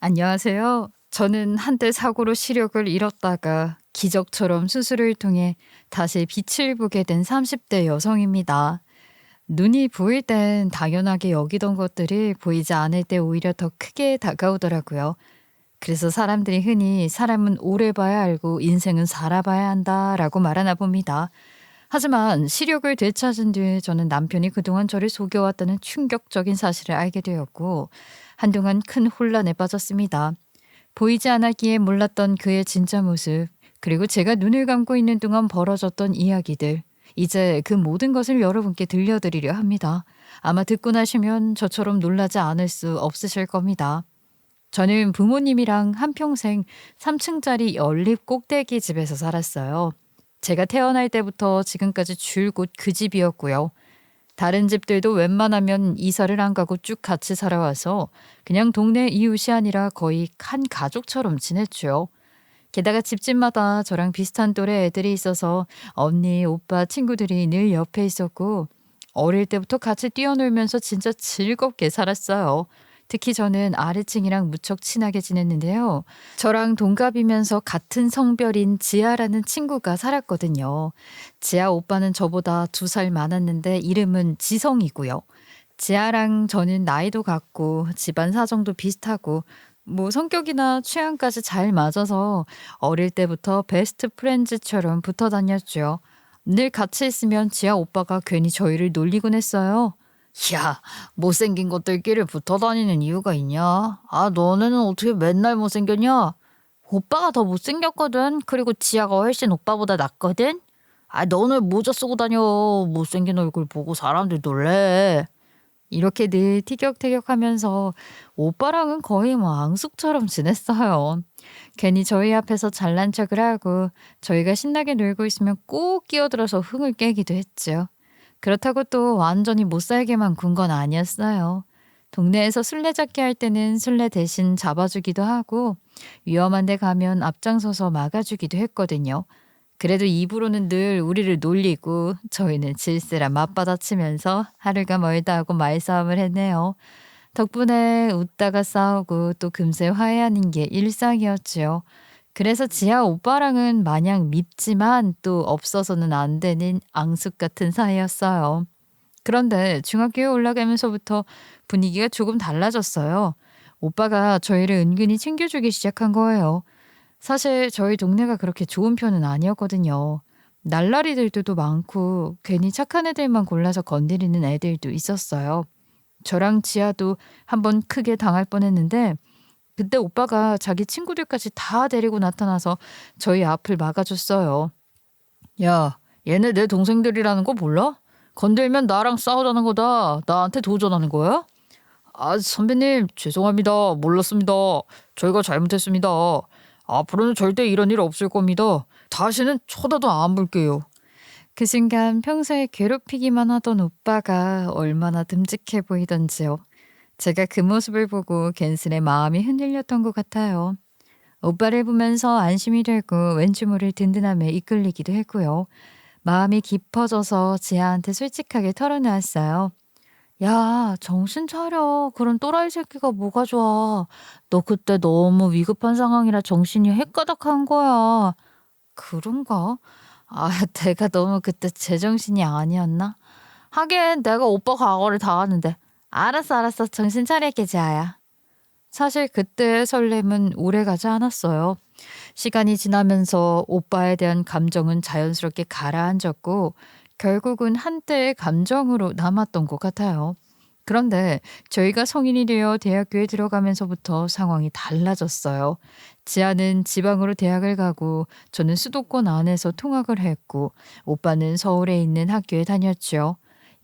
안녕하세요. 저는 한때 사고로 시력을 잃었다가 기적처럼 수술을 통해 다시 빛을 보게 된 30대 여성입니다. 눈이 보일 땐 당연하게 여기던 것들이 보이지 않을 때 오히려 더 크게 다가오더라고요. 그래서 사람들이 흔히 사람은 오래 봐야 알고 인생은 살아봐야 한다라고 말하나 봅니다. 하지만 시력을 되찾은 뒤에 저는 남편이 그동안 저를 속여왔다는 충격적인 사실을 알게 되었고 한동안 큰 혼란에 빠졌습니다. 보이지 않았기에 몰랐던 그의 진짜 모습, 그리고 제가 눈을 감고 있는 동안 벌어졌던 이야기들, 이제 그 모든 것을 여러분께 들려드리려 합니다. 아마 듣고 나시면 저처럼 놀라지 않을 수 없으실 겁니다. 저는 부모님이랑 한평생 3층짜리 연립 꼭대기 집에서 살았어요. 제가 태어날 때부터 지금까지 줄곧 그 집이었고요. 다른 집들도 웬만하면 이사를 안 가고 쭉 같이 살아와서 그냥 동네 이웃이 아니라 거의 한 가족처럼 지냈죠. 게다가 집집마다 저랑 비슷한 또래 애들이 있어서 언니, 오빠, 친구들이 늘 옆에 있었고 어릴 때부터 같이 뛰어놀면서 진짜 즐겁게 살았어요. 특히 저는 아래층이랑 무척 친하게 지냈는데요. 저랑 동갑이면서 같은 성별인 지아라는 친구가 살았거든요. 지아 오빠는 저보다 2살 많았는데 이름은 지성이고요. 지아랑 저는 나이도 같고 집안 사정도 비슷하고 뭐 성격이나 취향까지 잘 맞아서 어릴 때부터 베스트 프렌즈처럼 붙어 다녔죠. 늘 같이 있으면 지아 오빠가 괜히 저희를 놀리곤 했어요. 야, 못생긴 것들끼리 붙어 다니는 이유가 있냐? 아, 너네는 어떻게 맨날 못생겼냐? 오빠가 더 못생겼거든. 그리고 지아가 훨씬 오빠보다 낫거든. 아, 너는 모자 쓰고 다녀. 못생긴 얼굴 보고 사람들 놀래. 이렇게 늘 티격태격하면서 오빠랑은 거의 뭐 앙숙처럼 지냈어요. 괜히 저희 앞에서 잘난 척을 하고 저희가 신나게 놀고 있으면 꼭 끼어들어서 흥을 깨기도 했죠. 그렇다고 또 완전히 못 살게만 군 건 아니었어요. 동네에서 술래잡기 할 때는 술래 대신 잡아주기도 하고 위험한 데 가면 앞장서서 막아주기도 했거든요. 그래도 입으로는 늘 우리를 놀리고 저희는 질세라 맞받아치면서 하루가 멀다 하고 말싸움을 했네요. 덕분에 웃다가 싸우고 또 금세 화해하는 게 일상이었지요. 그래서 지아 오빠랑은 마냥 밉지만 또 없어서는 안 되는 앙숙 같은 사이였어요. 그런데 중학교에 올라가면서부터 분위기가 조금 달라졌어요. 오빠가 저희를 은근히 챙겨주기 시작한 거예요. 사실 저희 동네가 그렇게 좋은 편은 아니었거든요. 날라리들도 많고 괜히 착한 애들만 골라서 건드리는 애들도 있었어요. 저랑 지아도 한번 크게 당할 뻔했는데 그때 오빠가 자기 친구들까지 다 데리고 나타나서 저희 앞을 막아줬어요. 야, 얘네 내 동생들이라는 거 몰라? 건들면 나랑 싸우자는 거다. 나한테 도전하는 거야? 아, 선배님, 죄송합니다. 몰랐습니다. 저희가 잘못했습니다. 앞으로는 절대 이런 일 없을 겁니다. 다시는 쳐다도 안 볼게요. 그 순간 평소에 괴롭히기만 하던 오빠가 얼마나 듬직해 보이던지요. 제가 그 모습을 보고 괜스레 마음이 흔들렸던 것 같아요. 오빠를 보면서 안심이 되고 왠지 모를 든든함에 이끌리기도 했고요. 마음이 깊어져서 지아한테 솔직하게 털어놓았어요. 야, 정신 차려. 그런 또라이 새끼가 뭐가 좋아. 너 그때 너무 위급한 상황이라 정신이 헷가닥한 거야. 그런가? 아, 내가 너무 그때 제정신이 아니었나? 하긴 내가 오빠 과거를 다 아는데. 알았어, 알았어. 정신 차릴게, 지아야. 사실 그때의 설렘은 오래가지 않았어요. 시간이 지나면서 오빠에 대한 감정은 자연스럽게 가라앉았고 결국은 한때의 감정으로 남았던 것 같아요. 그런데 저희가 성인이 되어 대학교에 들어가면서부터 상황이 달라졌어요. 지아는 지방으로 대학을 가고 저는 수도권 안에서 통학을 했고 오빠는 서울에 있는 학교에 다녔죠.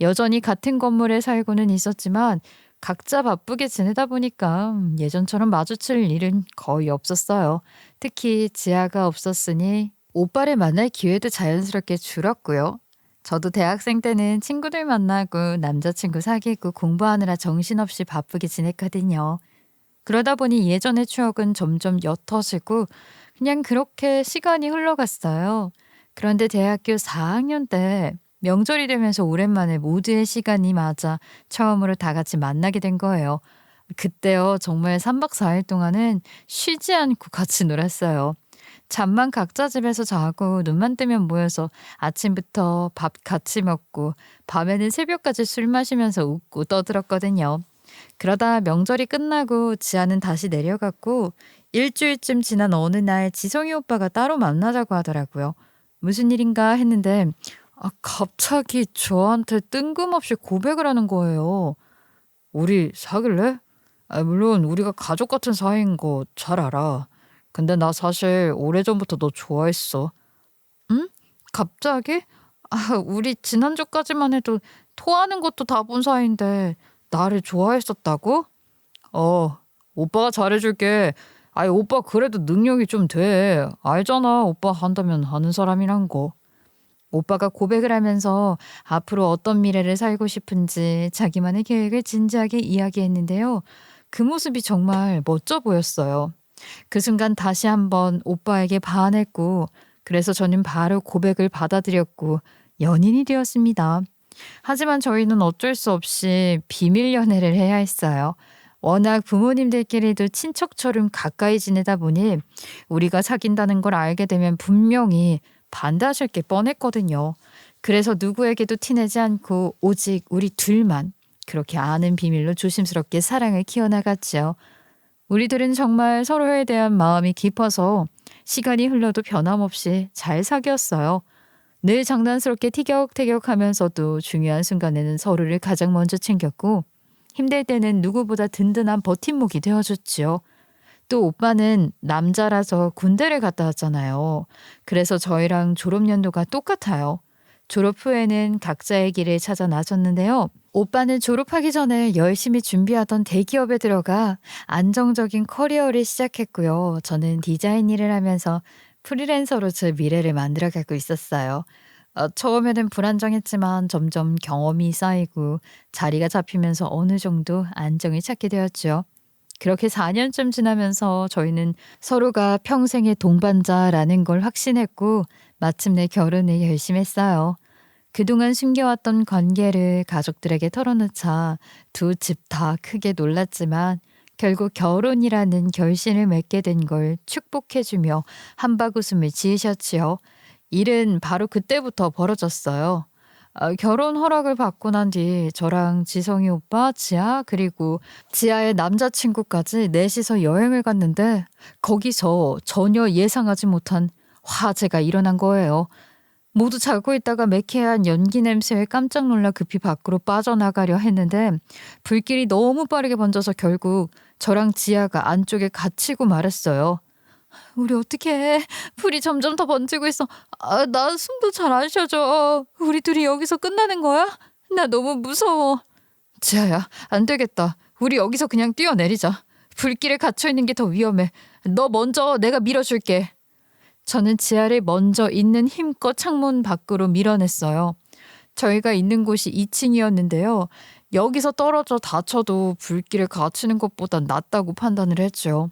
여전히 같은 건물에 살고는 있었지만 각자 바쁘게 지내다 보니까 예전처럼 마주칠 일은 거의 없었어요. 특히 지아가 없었으니 오빠를 만날 기회도 자연스럽게 줄었고요. 저도 대학생 때는 친구들 만나고 남자친구 사귀고 공부하느라 정신없이 바쁘게 지냈거든요. 그러다 보니 예전의 추억은 점점 옅어지고 그냥 그렇게 시간이 흘러갔어요. 그런데 대학교 4학년 때 명절이 되면서 오랜만에 모두의 시간이 맞아 처음으로 다 같이 만나게 된 거예요. 그때요, 정말 3박 4일 동안은 쉬지 않고 같이 놀았어요. 잠만 각자 집에서 자고 눈만 뜨면 모여서 아침부터 밥 같이 먹고 밤에는 새벽까지 술 마시면서 웃고 떠들었거든요. 그러다 명절이 끝나고 지아는 다시 내려갔고 일주일쯤 지난 어느 날 지성이 오빠가 따로 만나자고 하더라고요. 무슨 일인가 했는데 갑자기 저한테 뜬금없이 고백을 하는 거예요. 우리 사귈래? 물론 우리가 가족 같은 사이인 거 잘 알아. 근데 나 사실 오래전부터 너 좋아했어. 응? 갑자기? 우리 지난주까지만 해도 토하는 것도 다 본 사이인데 나를 좋아했었다고? 어, 오빠가 잘해줄게. 아니, 오빠 그래도 능력이 좀 돼. 알잖아, 오빠 한다면 하는 사람이란 거. 오빠가 고백을 하면서 앞으로 어떤 미래를 살고 싶은지 자기만의 계획을 진지하게 이야기했는데요. 그 모습이 정말 멋져 보였어요. 그 순간 다시 한번 오빠에게 반했고, 그래서 저는 바로 고백을 받아들였고, 연인이 되었습니다. 하지만 저희는 어쩔 수 없이 비밀 연애를 해야 했어요. 워낙 부모님들끼리도 친척처럼 가까이 지내다 보니 우리가 사귄다는 걸 알게 되면 분명히 반대하실 게 뻔했거든요. 그래서 누구에게도 티내지 않고 오직 우리 둘만 그렇게 아는 비밀로 조심스럽게 사랑을 키워나갔죠. 우리들은 정말 서로에 대한 마음이 깊어서 시간이 흘러도 변함없이 잘 사귀었어요. 늘 장난스럽게 티격태격하면서도 중요한 순간에는 서로를 가장 먼저 챙겼고 힘들 때는 누구보다 든든한 버팀목이 되어줬지요. 또 오빠는 남자라서 군대를 갔다 왔잖아요. 그래서 저희랑 졸업 연도가 똑같아요. 졸업 후에는 각자의 길을 찾아 나섰는데요. 오빠는 졸업하기 전에 열심히 준비하던 대기업에 들어가 안정적인 커리어를 시작했고요. 저는 디자인 일을 하면서 프리랜서로 제 미래를 만들어가고 있었어요. 처음에는 불안정했지만 점점 경험이 쌓이고 자리가 잡히면서 어느 정도 안정을 찾게 되었죠. 그렇게 4년쯤 지나면서 저희는 서로가 평생의 동반자라는 걸 확신했고 마침내 결혼을 결심했어요. 그동안 숨겨왔던 관계를 가족들에게 털어놓자 두 집 다 크게 놀랐지만 결국 결혼이라는 결심을 맺게 된 걸 축복해주며 한바구음을 지으셨지요. 일은 바로 그때부터 벌어졌어요. 결혼 허락을 받고 난 뒤 저랑 지성이 오빠, 지아, 그리고 지아의 남자친구까지 넷이서 여행을 갔는데 거기서 전혀 예상하지 못한 화재가 일어난 거예요. 모두 자고 있다가 매캐한 연기 냄새에 깜짝 놀라 급히 밖으로 빠져나가려 했는데 불길이 너무 빠르게 번져서 결국 저랑 지아가 안쪽에 갇히고 말았어요. 우리 어떡해. 불이 점점 더 번지고 있어. 나 숨도 잘 안 쉬어져. 우리 둘이 여기서 끝나는 거야? 나 너무 무서워. 지아야, 안 되겠다. 우리 여기서 그냥 뛰어내리자. 불길에 갇혀 있는 게 더 위험해. 너 먼저, 내가 밀어줄게. 저는 지아를 먼저 있는 힘껏 창문 밖으로 밀어냈어요. 저희가 있는 곳이 2층이었는데요. 여기서 떨어져 다쳐도 불길에 갇히는 것보단 낫다고 판단을 했죠.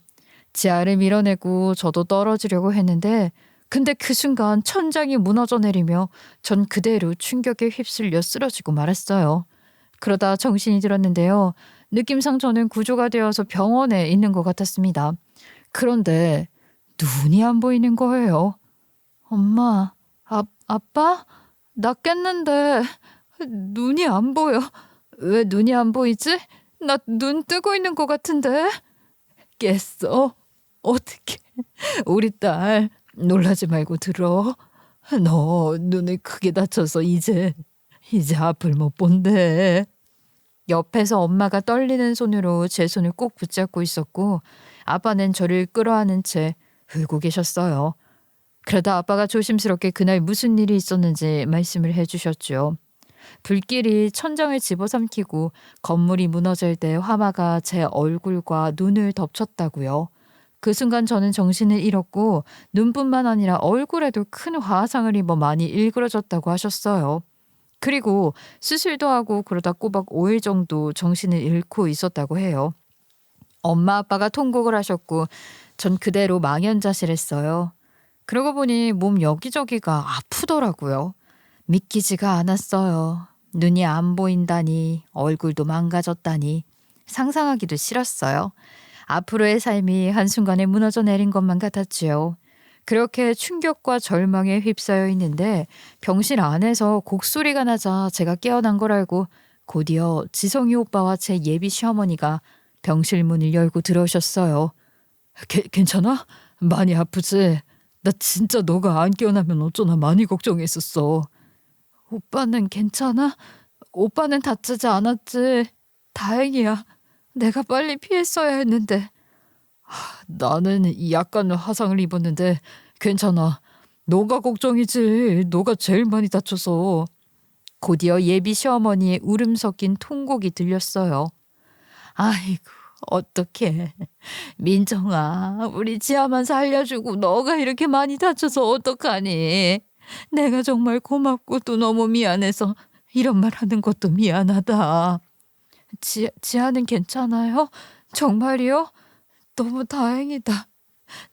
지아를 밀어내고 저도 떨어지려고 했는데 근데 그 순간 천장이 무너져 내리며 전 그대로 충격에 휩쓸려 쓰러지고 말았어요. 그러다 정신이 들었는데요. 느낌상 저는 구조가 되어서 병원에 있는 것 같았습니다. 그런데 눈이 안 보이는 거예요. 엄마, 아빠? 나 깼는데 눈이 안 보여. 왜 눈이 안 보이지? 나 눈 뜨고 있는 것 같은데? 깼어? 어떻게? 우리 딸 놀라지 말고 들어. 너 눈을 크게 다쳐서 이제 앞을 못 본대. 옆에서 엄마가 떨리는 손으로 제 손을 꼭 붙잡고 있었고 아빠는 저를 끌어안은 채 울고 계셨어요. 그러다 아빠가 조심스럽게 그날 무슨 일이 있었는지 말씀을 해주셨죠. 불길이 천장을 집어삼키고 건물이 무너질 때 화마가 제 얼굴과 눈을 덮쳤다고요. 그 순간 저는 정신을 잃었고 눈뿐만 아니라 얼굴에도 큰 화상을 입어 많이 일그러졌다고 하셨어요. 그리고 수술도 하고 그러다 꼬박 5일 정도 정신을 잃고 있었다고 해요. 엄마 아빠가 통곡을 하셨고 전 그대로 망연자실했어요. 그러고 보니 몸 여기저기가 아프더라고요. 믿기지가 않았어요. 눈이 안 보인다니 얼굴도 망가졌다니 상상하기도 싫었어요. 앞으로의 삶이 한순간에 무너져 내린 것만 같았지요. 그렇게 충격과 절망에 휩싸여 있는데 병실 안에서 곡소리가 나자 제가 깨어난 걸 알고 곧이어 지성이 오빠와 제 예비 시어머니가 병실 문을 열고 들어오셨어요. 괜찮아? 많이 아프지? 나 진짜 너가 안 깨어나면 어쩌나 많이 걱정했었어. 오빠는 괜찮아? 오빠는 다치지 않았지? 다행이야. 내가 빨리 피했어야 했는데. 나는 약간 화상을 입었는데 괜찮아. 너가 걱정이지. 너가 제일 많이 다쳐서. 곧이어 예비 시어머니의 울음 섞인 통곡이 들렸어요. 아이고, 어떡해. 민정아, 우리 지아만 살려주고 너가 이렇게 많이 다쳐서 어떡하니? 내가 정말 고맙고 또 너무 미안해서 이런 말 하는 것도 미안하다. 지아는 괜찮아요? 정말이요? 너무 다행이다.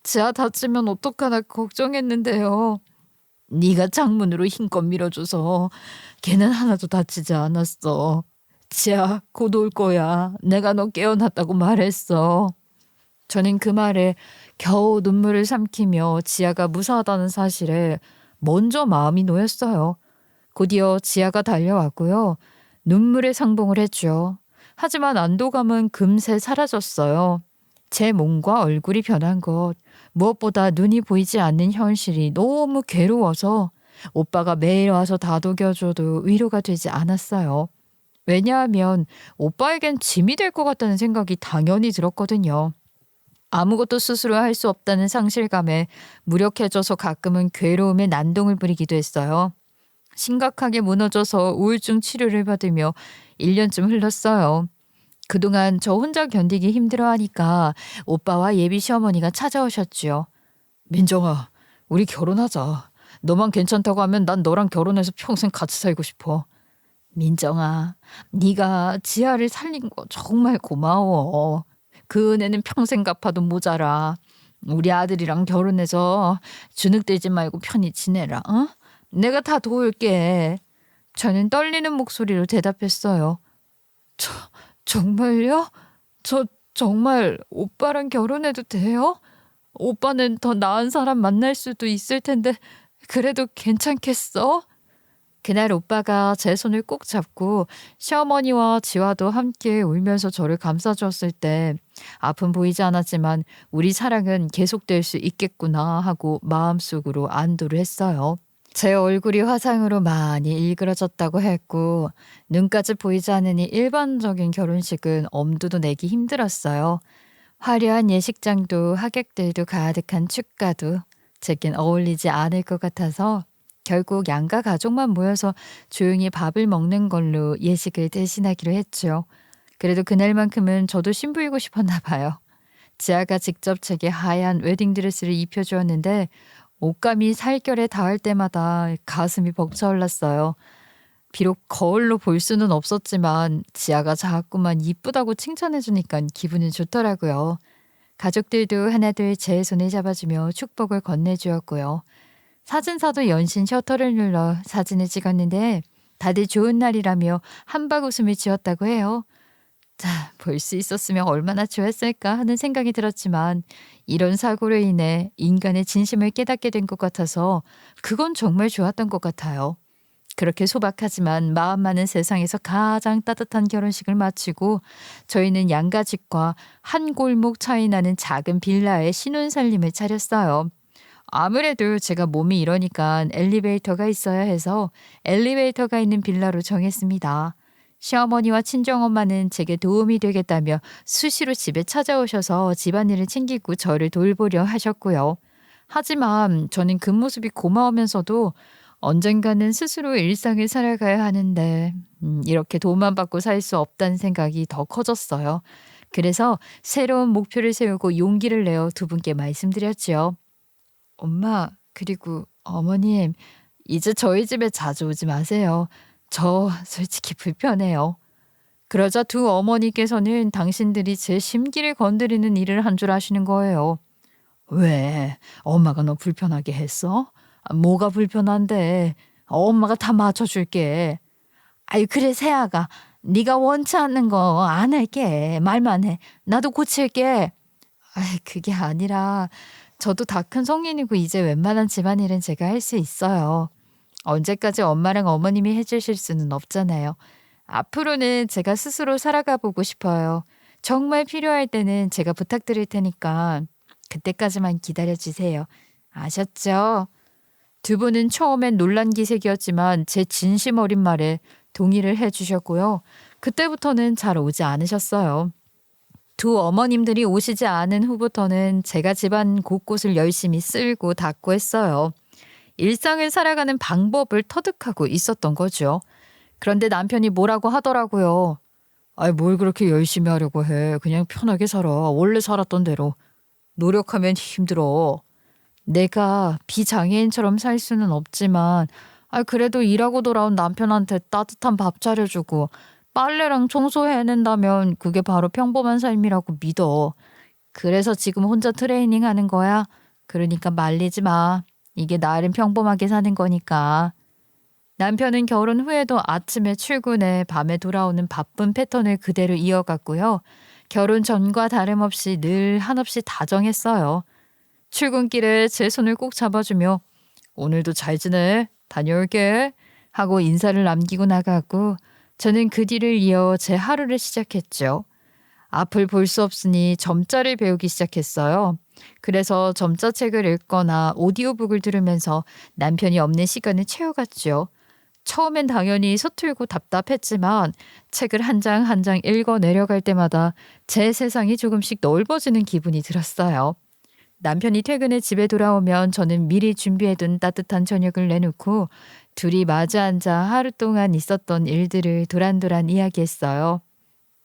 지아 다치면 어떡하나 걱정했는데요. 네가 창문으로 힘껏 밀어줘서 걔는 하나도 다치지 않았어. 지아 곧 올 거야. 내가 너 깨어났다고 말했어. 저는 그 말에 겨우 눈물을 삼키며 지아가 무사하다는 사실에 먼저 마음이 놓였어요. 곧이어 지아가 달려왔고요. 눈물에 상봉을 했죠. 하지만 안도감은 금세 사라졌어요. 제 몸과 얼굴이 변한 것, 무엇보다 눈이 보이지 않는 현실이 너무 괴로워서 오빠가 매일 와서 다독여줘도 위로가 되지 않았어요. 왜냐하면 오빠에겐 짐이 될 것 같다는 생각이 당연히 들었거든요. 아무것도 스스로 할 수 없다는 상실감에 무력해져서 가끔은 괴로움에 난동을 부리기도 했어요. 심각하게 무너져서 우울증 치료를 받으며 1년쯤 흘렀어요. 그동안 저 혼자 견디기 힘들어하니까 오빠와 예비 시어머니가 찾아오셨지요. 민정아, 우리 결혼하자. 너만 괜찮다고 하면 난 너랑 결혼해서 평생 같이 살고 싶어. 민정아, 네가 지아를 살린 거 정말 고마워. 그 은혜는 평생 갚아도 모자라. 우리 아들이랑 결혼해서 주눅들지 말고 편히 지내라. 어? 내가 다 도울게. 저는 떨리는 목소리로 대답했어요. 정말요? 저 정말 오빠랑 결혼해도 돼요? 오빠는 더 나은 사람 만날 수도 있을 텐데 그래도 괜찮겠어? 그날 오빠가 제 손을 꼭 잡고 시어머니와 지화도 함께 울면서 저를 감싸주었을 때 아픔 보이지 않았지만 우리 사랑은 계속될 수 있겠구나 하고 마음속으로 안도를 했어요. 제 얼굴이 화상으로 많이 일그러졌다고 했고 눈까지 보이지 않으니 일반적인 결혼식은 엄두도 내기 힘들었어요. 화려한 예식장도 하객들도 가득한 축가도 제겐 어울리지 않을 것 같아서 결국 양가 가족만 모여서 조용히 밥을 먹는 걸로 예식을 대신하기로 했죠. 그래도 그날만큼은 저도 신부이고 싶었나 봐요. 지아가 직접 제게 하얀 웨딩드레스를 입혀주었는데 옷감이 살결에 닿을 때마다 가슴이 벅차올랐어요. 비록 거울로 볼 수는 없었지만 지아가 자꾸만 이쁘다고 칭찬해주니까 기분이 좋더라고요. 가족들도 하나둘 제 손을 잡아주며 축복을 건네주었고요. 사진사도 연신 셔터를 눌러 사진을 찍었는데 다들 좋은 날이라며 한박 웃음을 지었다고 해요. 자, 볼 수 있었으면 얼마나 좋았을까 하는 생각이 들었지만 이런 사고로 인해 인간의 진심을 깨닫게 된 것 같아서 그건 정말 좋았던 것 같아요. 그렇게 소박하지만 마음 많은 세상에서 가장 따뜻한 결혼식을 마치고 저희는 양가집과 한 골목 차이 나는 작은 빌라에 신혼살림을 차렸어요. 아무래도 제가 몸이 이러니까 엘리베이터가 있어야 해서 엘리베이터가 있는 빌라로 정했습니다. 시어머니와 친정엄마는 제게 도움이 되겠다며 수시로 집에 찾아오셔서 집안일을 챙기고 저를 돌보려 하셨고요. 하지만 저는 그 모습이 고마우면서도 언젠가는 스스로 일상을 살아가야 하는데 이렇게 도움만 받고 살 수 없다는 생각이 더 커졌어요. 그래서 새로운 목표를 세우고 용기를 내어 두 분께 말씀드렸지요. 엄마, 그리고 어머님, 이제 저희 집에 자주 오지 마세요. 저 솔직히 불편해요. 그러자 두 어머니께서는 당신들이 제 심기를 건드리는 일을 한 줄 아시는 거예요. 왜? 엄마가 너 불편하게 했어? 뭐가 불편한데? 엄마가 다 맞춰줄게. 아유, 그래, 세아가. 네가 원치 않는 거 안 할게. 말만 해. 나도 고칠게. 그게 아니라 저도 다 큰 성인이고 이제 웬만한 집안일은 제가 할 수 있어요. 언제까지 엄마랑 어머님이 해주실 수는 없잖아요. 앞으로는 제가 스스로 살아가 보고 싶어요. 정말 필요할 때는 제가 부탁드릴 테니까 그때까지만 기다려 주세요. 아셨죠? 두 분은 처음엔 놀란 기색이었지만 제 진심 어린 말에 동의를 해주셨고요. 그때부터는 잘 오지 않으셨어요. 두 어머님들이 오시지 않은 후부터는 제가 집안 곳곳을 열심히 쓸고 닦고 했어요. 일상을 살아가는 방법을 터득하고 있었던 거죠. 그런데 남편이 뭐라고 하더라고요. 아이, 뭘 그렇게 열심히 하려고 해. 그냥 편하게 살아. 원래 살았던 대로. 노력하면 힘들어. 내가 비장애인처럼 살 수는 없지만 그래도 일하고 돌아온 남편한테 따뜻한 밥 차려주고 빨래랑 청소해낸다면 그게 바로 평범한 삶이라고 믿어. 그래서 지금 혼자 트레이닝 하는 거야? 그러니까 말리지 마. 이게 나름 평범하게 사는 거니까. 남편은 결혼 후에도 아침에 출근해 밤에 돌아오는 바쁜 패턴을 그대로 이어갔고요. 결혼 전과 다름없이 늘 한없이 다정했어요. 출근길에 제 손을 꼭 잡아주며 오늘도 잘 지내? 다녀올게. 하고 인사를 남기고 나가고 저는 그 뒤를 이어 제 하루를 시작했죠. 앞을 볼 수 없으니 점자를 배우기 시작했어요. 그래서 점자책을 읽거나 오디오북을 들으면서 남편이 없는 시간을 채워갔죠. 처음엔 당연히 서툴고 답답했지만 책을 한 장 한 장 읽어 내려갈 때마다 제 세상이 조금씩 넓어지는 기분이 들었어요. 남편이 퇴근해 집에 돌아오면 저는 미리 준비해둔 따뜻한 저녁을 내놓고 둘이 마주 앉아 하루 동안 있었던 일들을 도란도란 이야기했어요.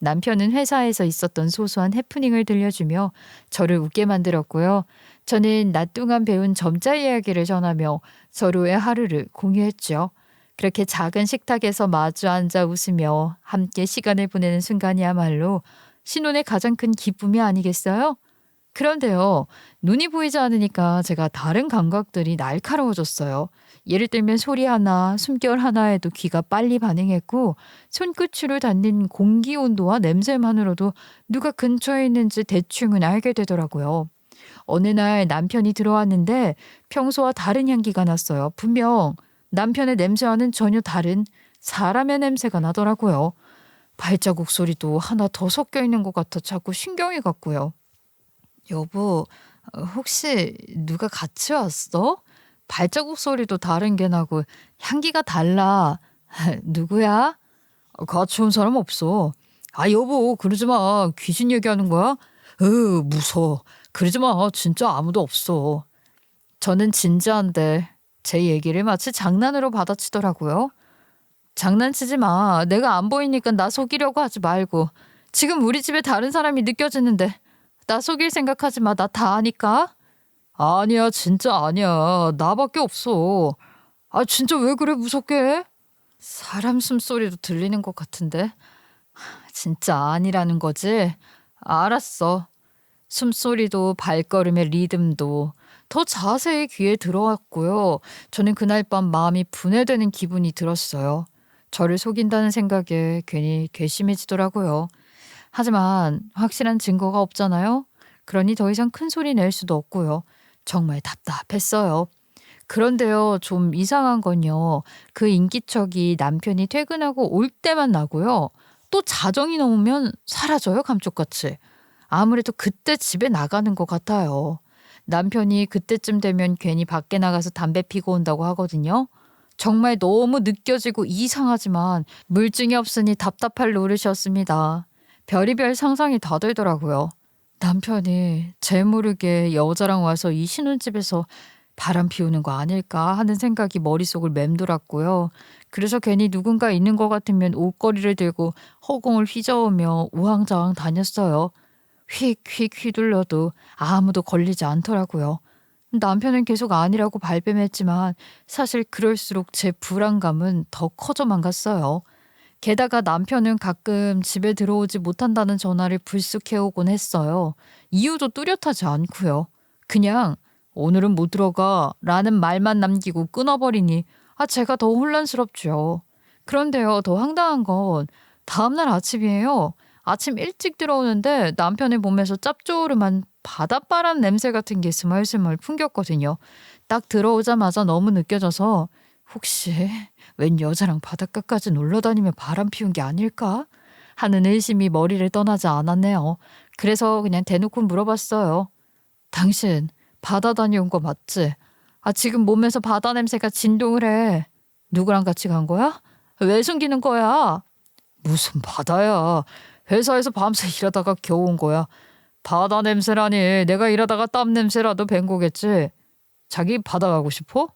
남편은 회사에서 있었던 소소한 해프닝을 들려주며 저를 웃게 만들었고요. 저는 낮 동안 배운 점자 이야기를 전하며 서로의 하루를 공유했죠. 그렇게 작은 식탁에서 마주 앉아 웃으며 함께 시간을 보내는 순간이야말로 신혼의 가장 큰 기쁨이 아니겠어요? 그런데요, 눈이 보이지 않으니까 제가 다른 감각들이 날카로워졌어요. 예를 들면 소리 하나, 숨결 하나에도 귀가 빨리 반응했고 손끝으로 닿는 공기 온도와 냄새만으로도 누가 근처에 있는지 대충은 알게 되더라고요. 어느 날 남편이 들어왔는데 평소와 다른 향기가 났어요. 분명 남편의 냄새와는 전혀 다른 사람의 냄새가 나더라고요. 발자국 소리도 하나 더 섞여 있는 것 같아 자꾸 신경이 갔고요. 여보, 혹시 누가 같이 왔어? 발자국 소리도 다른 게 나고 향기가 달라. 누구야? 같이 온 사람 없어. 여보, 그러지 마. 귀신 얘기하는 거야? 무서워. 그러지 마. 진짜 아무도 없어. 저는 진지한데 제 얘기를 마치 장난으로 받아치더라고요. 장난치지 마. 내가 안 보이니까 나 속이려고 하지 말고. 지금 우리 집에 다른 사람이 느껴지는데 나 속일 생각하지 마. 나 다 아니까. 아니야, 진짜 아니야. 나밖에 없어. 진짜 왜 그래, 무섭게 해? 사람 숨소리도 들리는 것 같은데. 진짜 아니라는 거지? 알았어. 숨소리도 발걸음의 리듬도 더 자세히 귀에 들어왔고요. 저는 그날 밤 마음이 분해되는 기분이 들었어요. 저를 속인다는 생각에 괜히 괘씸해지더라고요. 하지만 확실한 증거가 없잖아요. 그러니 더 이상 큰 소리 낼 수도 없고요. 정말 답답했어요. 그런데요, 좀 이상한 건요. 그 인기척이 남편이 퇴근하고 올 때만 나고요. 또 자정이 넘으면 사라져요, 감쪽같이. 아무래도 그때 집에 나가는 것 같아요. 남편이 그때쯤 되면 괜히 밖에 나가서 담배 피고 온다고 하거든요. 정말 너무 느껴지고 이상하지만 물증이 없으니 답답할 노릇이었습니다. 별의별 상상이 다 들더라고요. 남편이 제 모르게 여자랑 와서 이 신혼집에서 바람 피우는 거 아닐까 하는 생각이 머릿속을 맴돌았고요. 그래서 괜히 누군가 있는 것 같으면 옷걸이를 들고 허공을 휘저으며 우왕좌왕 다녔어요. 휙휙 휘둘러도 아무도 걸리지 않더라고요. 남편은 계속 아니라고 발뺌했지만 사실 그럴수록 제 불안감은 더 커져만 갔어요. 게다가 남편은 가끔 집에 들어오지 못한다는 전화를 불쑥 해오곤 했어요. 이유도 뚜렷하지 않고요. 그냥 오늘은 못 들어가 라는 말만 남기고 끊어버리니 제가 더 혼란스럽죠. 그런데요, 더 황당한 건 다음날 아침이에요. 아침 일찍 들어오는데 남편의 몸에서 짭조름한 바닷바람 냄새 같은 게 스멀스멀 풍겼거든요. 딱 들어오자마자 너무 느껴져서 혹시 웬 여자랑 바닷가까지 놀러 다니며 바람 피운 게 아닐까? 하는 의심이 머리를 떠나지 않았네요. 그래서 그냥 대놓고 물어봤어요. 당신 바다 다녀온 거 맞지? 아, 지금 몸에서 바다 냄새가 진동을 해. 누구랑 같이 간 거야? 왜 숨기는 거야? 무슨 바다야. 회사에서 밤새 일하다가 겨우 온 거야. 바다 냄새라니. 내가 일하다가 땀 냄새라도 밴 거겠지. 자기 바다 가고 싶어?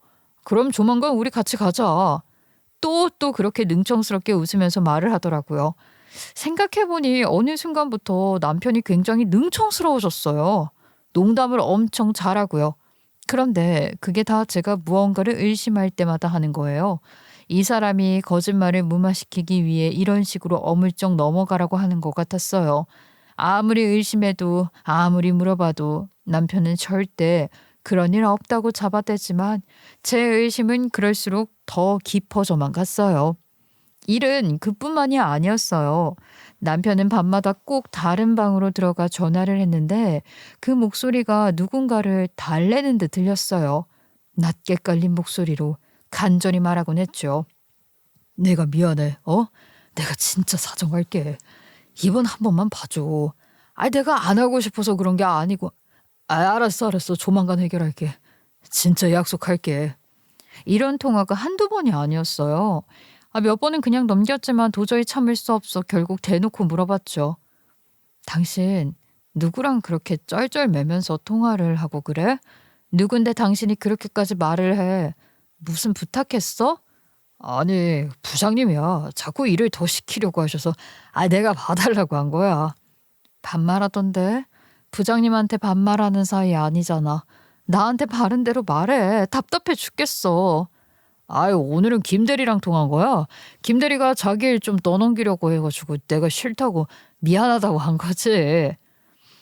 그럼 조만간 우리 같이 가자. 또 그렇게 능청스럽게 웃으면서 말을 하더라고요. 생각해보니 어느 순간부터 남편이 굉장히 능청스러워졌어요. 농담을 엄청 잘하고요. 그런데 그게 다 제가 무언가를 의심할 때마다 하는 거예요. 이 사람이 거짓말을 무마시키기 위해 이런 식으로 어물쩍 넘어가라고 하는 것 같았어요. 아무리 의심해도 아무리 물어봐도 남편은 절대 그런 일 없다고 잡아대지만 제 의심은 그럴수록 더 깊어져만 갔어요. 일은 그뿐만이 아니었어요. 남편은 밤마다 꼭 다른 방으로 들어가 전화를 했는데 그 목소리가 누군가를 달래는 듯 들렸어요. 낮게 깔린 목소리로 간절히 말하곤 했죠. 내가 미안해. 내가 진짜 사정할게. 이번 한 번만 봐줘. 내가 안 하고 싶어서 그런 게 아니고. 알았어. 조만간 해결할게. 진짜 약속할게. 이런 통화가 한두 번이 아니었어요. 몇 번은 그냥 넘겼지만 도저히 참을 수 없어 결국 대놓고 물어봤죠. 당신 누구랑 그렇게 쩔쩔매면서 통화를 하고 그래? 누군데 당신이 그렇게까지 말을 해? 무슨 부탁했어? 아니, 부장님이야. 자꾸 일을 더 시키려고 하셔서 내가 봐달라고 한 거야. 반말하던데? 부장님한테 반말하는 사이 아니잖아. 나한테 바른 대로 말해. 답답해 죽겠어. 오늘은 김대리랑 통한 거야. 김대리가 자기 일 좀 떠넘기려고 해가지고 내가 싫다고 미안하다고 한 거지.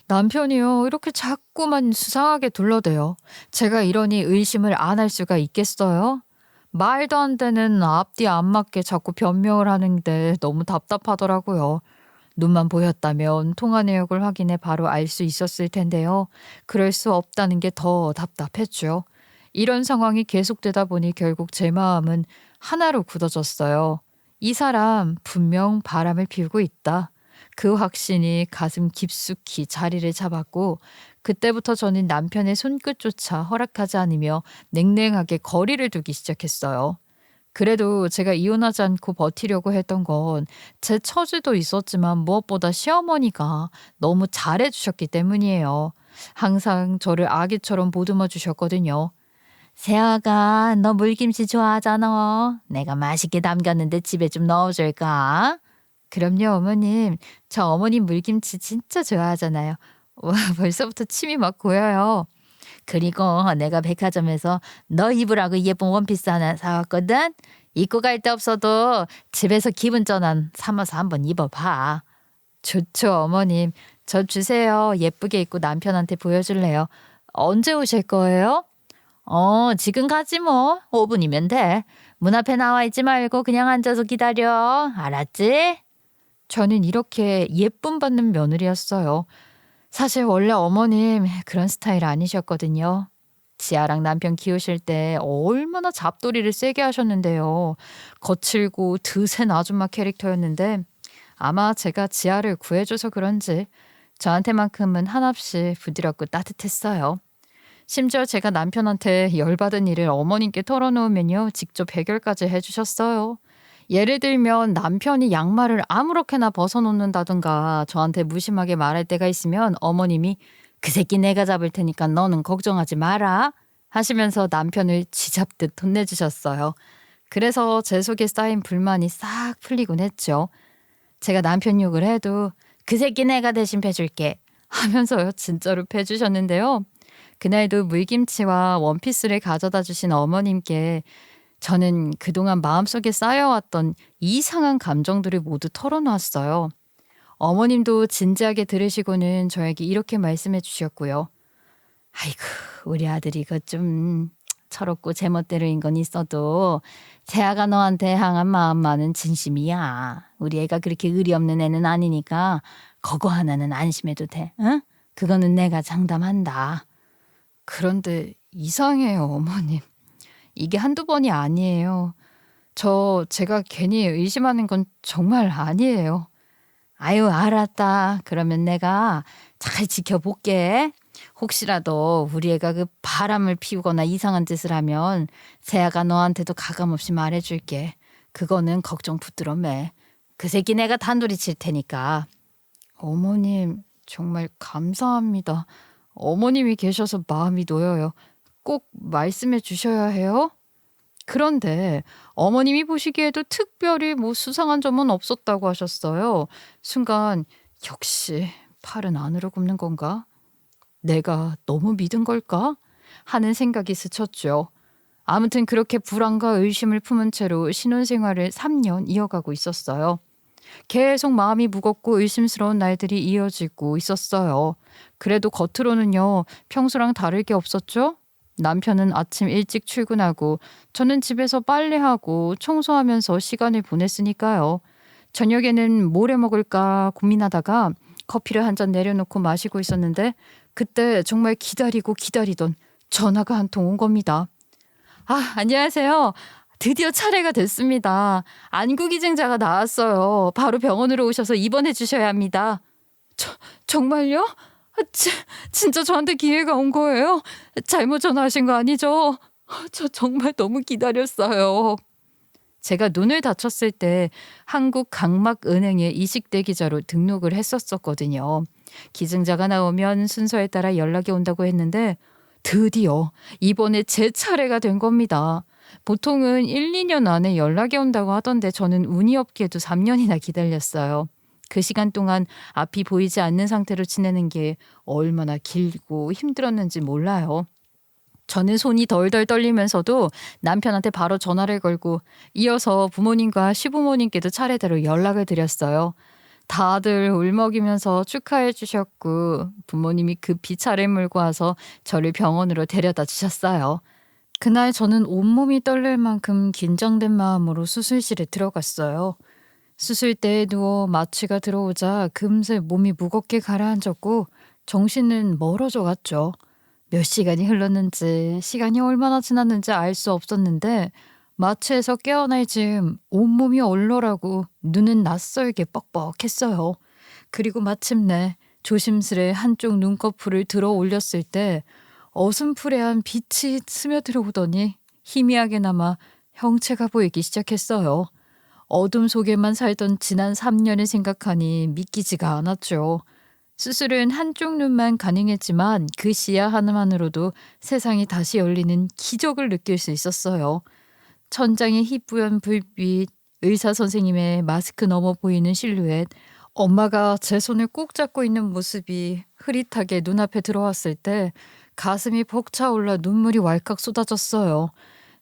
남편이요. 이렇게 자꾸만 수상하게 둘러대요. 제가 이러니 의심을 안 할 수가 있겠어요? 말도 안 되는 앞뒤 안 맞게 자꾸 변명을 하는데 너무 답답하더라고요. 눈만 보였다면 통화 내역을 확인해 바로 알 수 있었을 텐데요. 그럴 수 없다는 게 더 답답했죠. 이런 상황이 계속되다 보니 결국 제 마음은 하나로 굳어졌어요. 이 사람 분명 바람을 피우고 있다. 그 확신이 가슴 깊숙이 자리를 잡았고 그때부터 저는 남편의 손끝조차 허락하지 않으며 냉랭하게 거리를 두기 시작했어요. 그래도 제가 이혼하지 않고 버티려고 했던 건 제 처지도 있었지만 무엇보다 시어머니가 너무 잘해주셨기 때문이에요. 항상 저를 아기처럼 보듬어 주셨거든요. 세아가 너 물김치 좋아하잖아. 내가 맛있게 담갔는데 집에 좀 넣어줄까? 그럼요 어머님. 저 어머님 물김치 진짜 좋아하잖아요. 와 벌써부터 침이 막 고여요. 그리고 내가 백화점에서 너 입으라고 예쁜 원피스 하나 사왔거든. 입고 갈 데 없어도 집에서 기분 전환 삼아서 한번 입어봐. 좋죠 어머님. 저 주세요. 예쁘게 입고 남편한테 보여줄래요. 언제 오실 거예요? 지금 가지 뭐. 5분이면 돼. 문 앞에 나와 있지 말고 그냥 앉아서 기다려. 알았지? 저는 이렇게 예쁨 받는 며느리였어요. 사실 원래 어머님 그런 스타일 아니셨거든요. 지아랑 남편 키우실 때 얼마나 잡돌이를 세게 하셨는데요. 거칠고 드센 아줌마 캐릭터였는데 아마 제가 지아를 구해줘서 그런지 저한테만큼은 한없이 부드럽고 따뜻했어요. 심지어 제가 남편한테 열받은 일을 어머님께 털어놓으면요. 직접 해결까지 해주셨어요. 예를 들면 남편이 양말을 아무렇게나 벗어놓는다든가 저한테 무심하게 말할 때가 있으면 어머님이 그 새끼 내가 잡을 테니까 너는 걱정하지 마라 하시면서 남편을 쥐잡듯 혼내주셨어요. 그래서 제 속에 쌓인 불만이 싹 풀리곤 했죠. 제가 남편 욕을 해도 그 새끼 내가 대신 패줄게 하면서요. 진짜로 패주셨는데요. 그날도 물김치와 원피스를 가져다 주신 어머님께 저는 그동안 마음속에 쌓여왔던 이상한 감정들을 모두 털어놓았어요. 어머님도 진지하게 들으시고는 저에게 이렇게 말씀해 주셨고요. 아이고 우리 아들이 그 좀 철없고 제멋대로인 건 있어도 재아가 너한테 향한 마음만은 진심이야. 우리 애가 그렇게 의리 없는 애는 아니니까 그거 하나는 안심해도 돼. 응? 그거는 내가 장담한다. 그런데 이상해요, 어머님. 이게 한두 번이 아니에요. 제가 괜히 의심하는 건 정말 아니에요. 아유, 알았다. 그러면 내가 잘 지켜볼게. 혹시라도 우리 애가 그 바람을 피우거나 이상한 짓을 하면 세아가 너한테도 가감없이 말해줄게. 그거는 걱정 붙들어 매. 그 새끼 내가 단둘이 칠 테니까. 어머님, 정말 감사합니다. 어머님이 계셔서 마음이 놓여요. 꼭 말씀해 주셔야 해요. 그런데 어머님이 보시기에도 특별히 수상한 점은 없었다고 하셨어요. 순간 역시 팔은 안으로 굽는 건가? 내가 너무 믿은 걸까? 하는 생각이 스쳤죠. 아무튼 그렇게 불안과 의심을 품은 채로 신혼생활을 3년 이어가고 있었어요. 계속 마음이 무겁고 의심스러운 날들이 이어지고 있었어요. 그래도 겉으로는요, 평소랑 다를 게 없었죠? 남편은 아침 일찍 출근하고 저는 집에서 빨래하고 청소하면서 시간을 보냈으니까요. 저녁에는 뭘 해 먹을까 고민하다가 커피를 한 잔 내려놓고 마시고 있었는데 그때 정말 기다리고 기다리던 전화가 한 통 온 겁니다. 아, 안녕하세요. 드디어 차례가 됐습니다. 안구기증자가 나왔어요. 바로 병원으로 오셔서 입원해 주셔야 합니다. 정말요? 진짜 저한테 기회가 온 거예요? 잘못 전화하신 거 아니죠? 저 정말 너무 기다렸어요. 제가 눈을 다쳤을 때 한국각막은행에 이식대 기자로 등록을 했었거든요. 기증자가 나오면 순서에 따라 연락이 온다고 했는데 드디어 이번에 제 차례가 된 겁니다. 보통은 1, 2년 안에 연락이 온다고 하던데 저는 운이 없게도 3년이나 기다렸어요. 그 시간 동안 앞이 보이지 않는 상태로 지내는 게 얼마나 길고 힘들었는지 몰라요. 저는 손이 덜덜 떨리면서도 남편한테 바로 전화를 걸고 이어서 부모님과 시부모님께도 차례대로 연락을 드렸어요. 다들 울먹이면서 축하해 주셨고 부모님이 급히 차를 몰고 와서 저를 병원으로 데려다 주셨어요. 그날 저는 온몸이 떨릴 만큼 긴장된 마음으로 수술실에 들어갔어요. 수술대에 누워 마취가 들어오자 금세 몸이 무겁게 가라앉았고 정신은 멀어져 갔죠. 몇 시간이 흘렀는지 시간이 얼마나 지났는지 알 수 없었는데 마취에서 깨어날 즈음 온몸이 얼얼하고 눈은 낯설게 뻑뻑했어요. 그리고 마침내 조심스레 한쪽 눈꺼풀을 들어 올렸을 때 어슴푸레한 빛이 스며들어오더니 희미하게나마 형체가 보이기 시작했어요. 어둠 속에만 살던 지난 3년을 생각하니 믿기지가 않았죠. 수술은 한쪽 눈만 가능했지만 그 시야 하나만으로도 세상이 다시 열리는 기적을 느낄 수 있었어요. 천장의 희뿌연 불빛, 의사 선생님의 마스크 너머 보이는 실루엣, 엄마가 제 손을 꼭 잡고 있는 모습이 흐릿하게 눈앞에 들어왔을 때 가슴이 벅차올라 눈물이 왈칵 쏟아졌어요.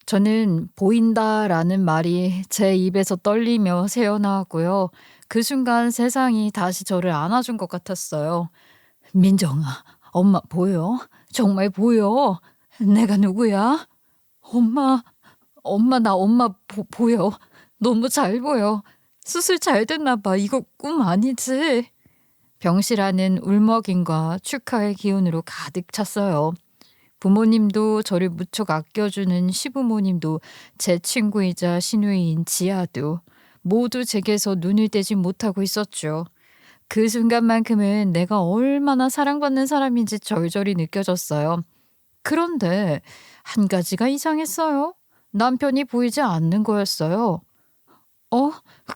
저는 보인다라는 말이 제 입에서 떨리며 새어나왔고요. 그 순간 세상이 다시 저를 안아준 것 같았어요. 민정아, 엄마 보여? 정말 보여? 내가 누구야? 엄마, 나 엄마 보여. 너무 잘 보여. 수술 잘 됐나 봐. 이거 꿈 아니지? 병실안은 울먹임과 축하의 기운으로 가득 찼어요. 부모님도 저를 무척 아껴주는 시부모님도 제 친구이자 시누이인 지아도 모두 제게서 눈을 떼지 못하고 있었죠. 그 순간만큼은 내가 얼마나 사랑받는 사람인지 절절히 느껴졌어요. 그런데 한 가지가 이상했어요. 남편이 보이지 않는 거였어요.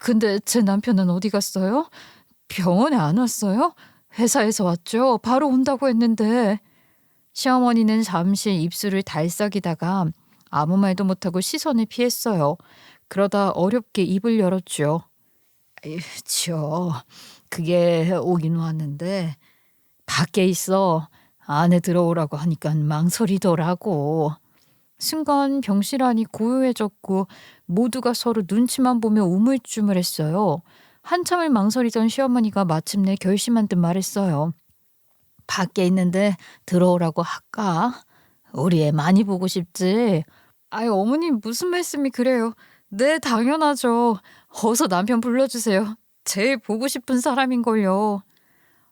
근데 제 남편은 어디 갔어요? 병원에 안 왔어요? 회사에서 왔죠. 바로 온다고 했는데. 시어머니는 잠시 입술을 달싹이다가 아무 말도 못하고 시선을 피했어요. 그러다 어렵게 입을 열었죠. 그게 오긴 왔는데 밖에 있어. 안에 들어오라고 하니까 망설이더라고. 순간 병실 안이 고요해졌고 모두가 서로 눈치만 보며 우물쭈물했어요. 한참을 망설이던 시어머니가 마침내 결심한 듯 말했어요. 밖에 있는데 들어오라고 할까? 우리 애 많이 보고 싶지? 아이, 어머님 무슨 말씀이 그래요? 네, 당연하죠. 어서 남편 불러주세요. 제일 보고 싶은 사람인걸요.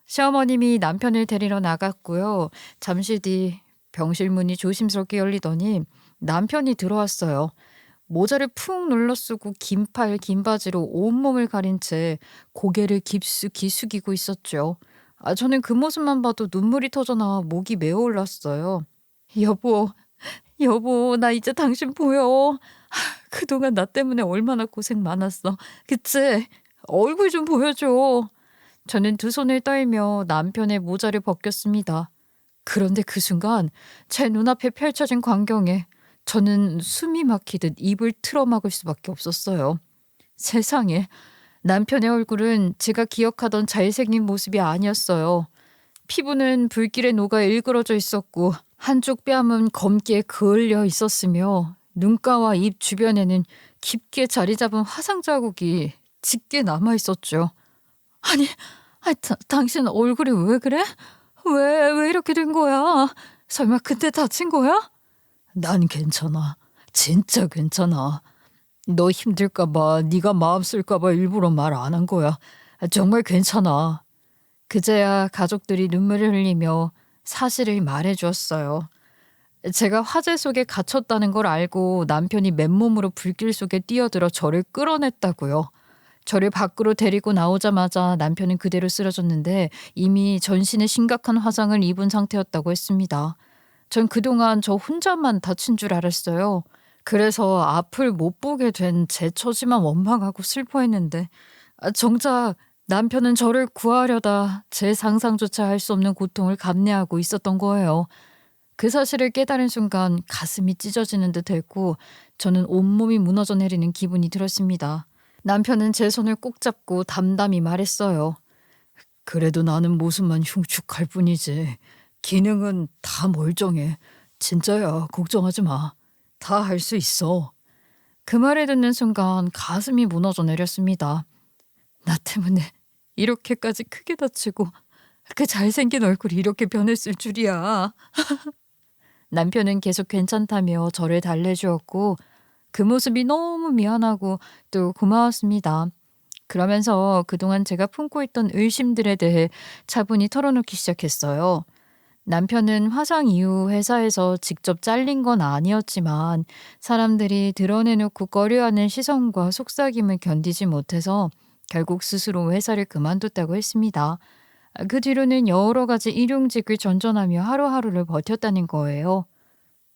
시어머님이 남편을 데리러 나갔고요. 잠시 뒤 병실 문이 조심스럽게 열리더니 남편이 들어왔어요. 모자를 푹 눌러 쓰고 긴 팔, 긴 바지로 온몸을 가린 채 고개를 깊숙이 숙이고 있었죠. 저는 그 모습만 봐도 눈물이 터져 나와 목이 메어 올랐어요. 여보, 여보, 나 이제 당신 보여. 그동안 나 때문에 얼마나 고생 많았어. 그치? 얼굴 좀 보여줘. 저는 두 손을 떨며 남편의 모자를 벗겼습니다. 그런데 그 순간 제 눈앞에 펼쳐진 광경에 저는 숨이 막히듯 입을 틀어막을 수밖에 없었어요. 세상에, 남편의 얼굴은 제가 기억하던 잘생긴 모습이 아니었어요. 피부는 불길에 녹아 일그러져 있었고 한쪽 뺨은 검게 그을려 있었으며 눈가와 입 주변에는 깊게 자리 잡은 화상 자국이 짙게 남아 있었죠. 아니, 당신 얼굴이 왜 그래? 왜 이렇게 된 거야? 설마 그때 다친 거야? 난 괜찮아. 진짜 괜찮아. 너 힘들까 봐, 네가 마음 쓸까 봐 일부러 말 안 한 거야. 정말 괜찮아. 그제야 가족들이 눈물을 흘리며 사실을 말해 주었어요. 제가 화재 속에 갇혔다는 걸 알고 남편이 맨몸으로 불길 속에 뛰어들어 저를 끌어냈다고요. 저를 밖으로 데리고 나오자마자 남편은 그대로 쓰러졌는데 이미 전신에 심각한 화상을 입은 상태였다고 했습니다. 전 그동안 저 혼자만 다친 줄 알았어요. 그래서 앞을 못 보게 된 제 처지만 원망하고 슬퍼했는데 정작 남편은 저를 구하려다 제 상상조차 할 수 없는 고통을 감내하고 있었던 거예요. 그 사실을 깨달은 순간 가슴이 찢어지는 듯 했고 저는 온몸이 무너져 내리는 기분이 들었습니다. 남편은 제 손을 꼭 잡고 담담히 말했어요. 그래도 나는 모습만 흉측할 뿐이지. 기능은 다 멀쩡해. 진짜야, 걱정하지 마. 다 할 수 있어. 그 말을 듣는 순간 가슴이 무너져 내렸습니다. 나 때문에 이렇게까지 크게 다치고 그 잘생긴 얼굴이 이렇게 변했을 줄이야. 남편은 계속 괜찮다며 저를 달래주었고 그 모습이 너무 미안하고 또 고마웠습니다. 그러면서 그동안 제가 품고 있던 의심들에 대해 차분히 털어놓기 시작했어요. 남편은 화상 이후 회사에서 직접 잘린 건 아니었지만 사람들이 드러내놓고 꺼려하는 시선과 속삭임을 견디지 못해서 결국 스스로 회사를 그만뒀다고 했습니다. 그 뒤로는 여러 가지 일용직을 전전하며 하루하루를 버텼다는 거예요.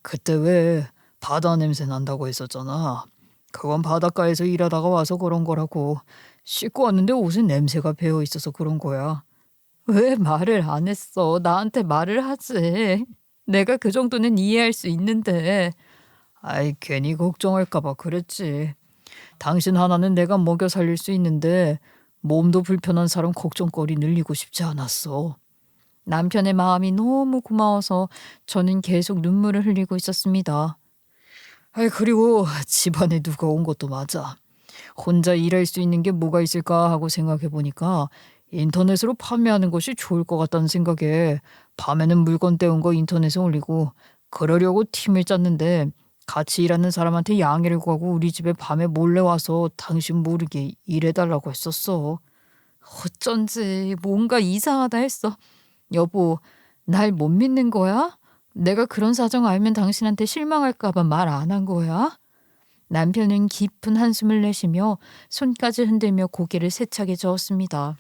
그때 왜 바다 냄새 난다고 했었잖아. 그건 바닷가에서 일하다가 와서 그런 거라고. 씻고 왔는데 옷에 냄새가 배어 있어서 그런 거야. 왜 말을 안 했어? 나한테 말을 하지. 내가 그 정도는 이해할 수 있는데. 아이, 괜히 걱정할까 봐 그랬지. 당신 하나는 내가 먹여 살릴 수 있는데 몸도 불편한 사람 걱정거리 늘리고 싶지 않았어. 남편의 마음이 너무 고마워서 저는 계속 눈물을 흘리고 있었습니다. 그리고 집안에 누가 온 것도 맞아. 혼자 일할 수 있는 게 뭐가 있을까 하고 생각해 보니까 인터넷으로 판매하는 것이 좋을 것 같다는 생각에 밤에는 물건 떼온 거 인터넷에 올리고 그러려고 팀을 짰는데 같이 일하는 사람한테 양해를 구하고 우리 집에 밤에 몰래 와서 당신 모르게 일해달라고 했었어. 어쩐지 뭔가 이상하다 했어. 여보, 날 못 믿는 거야? 내가 그런 사정 알면 당신한테 실망할까 봐 말 안 한 거야? 남편은 깊은 한숨을 내쉬며 손까지 흔들며 고개를 세차게 저었습니다.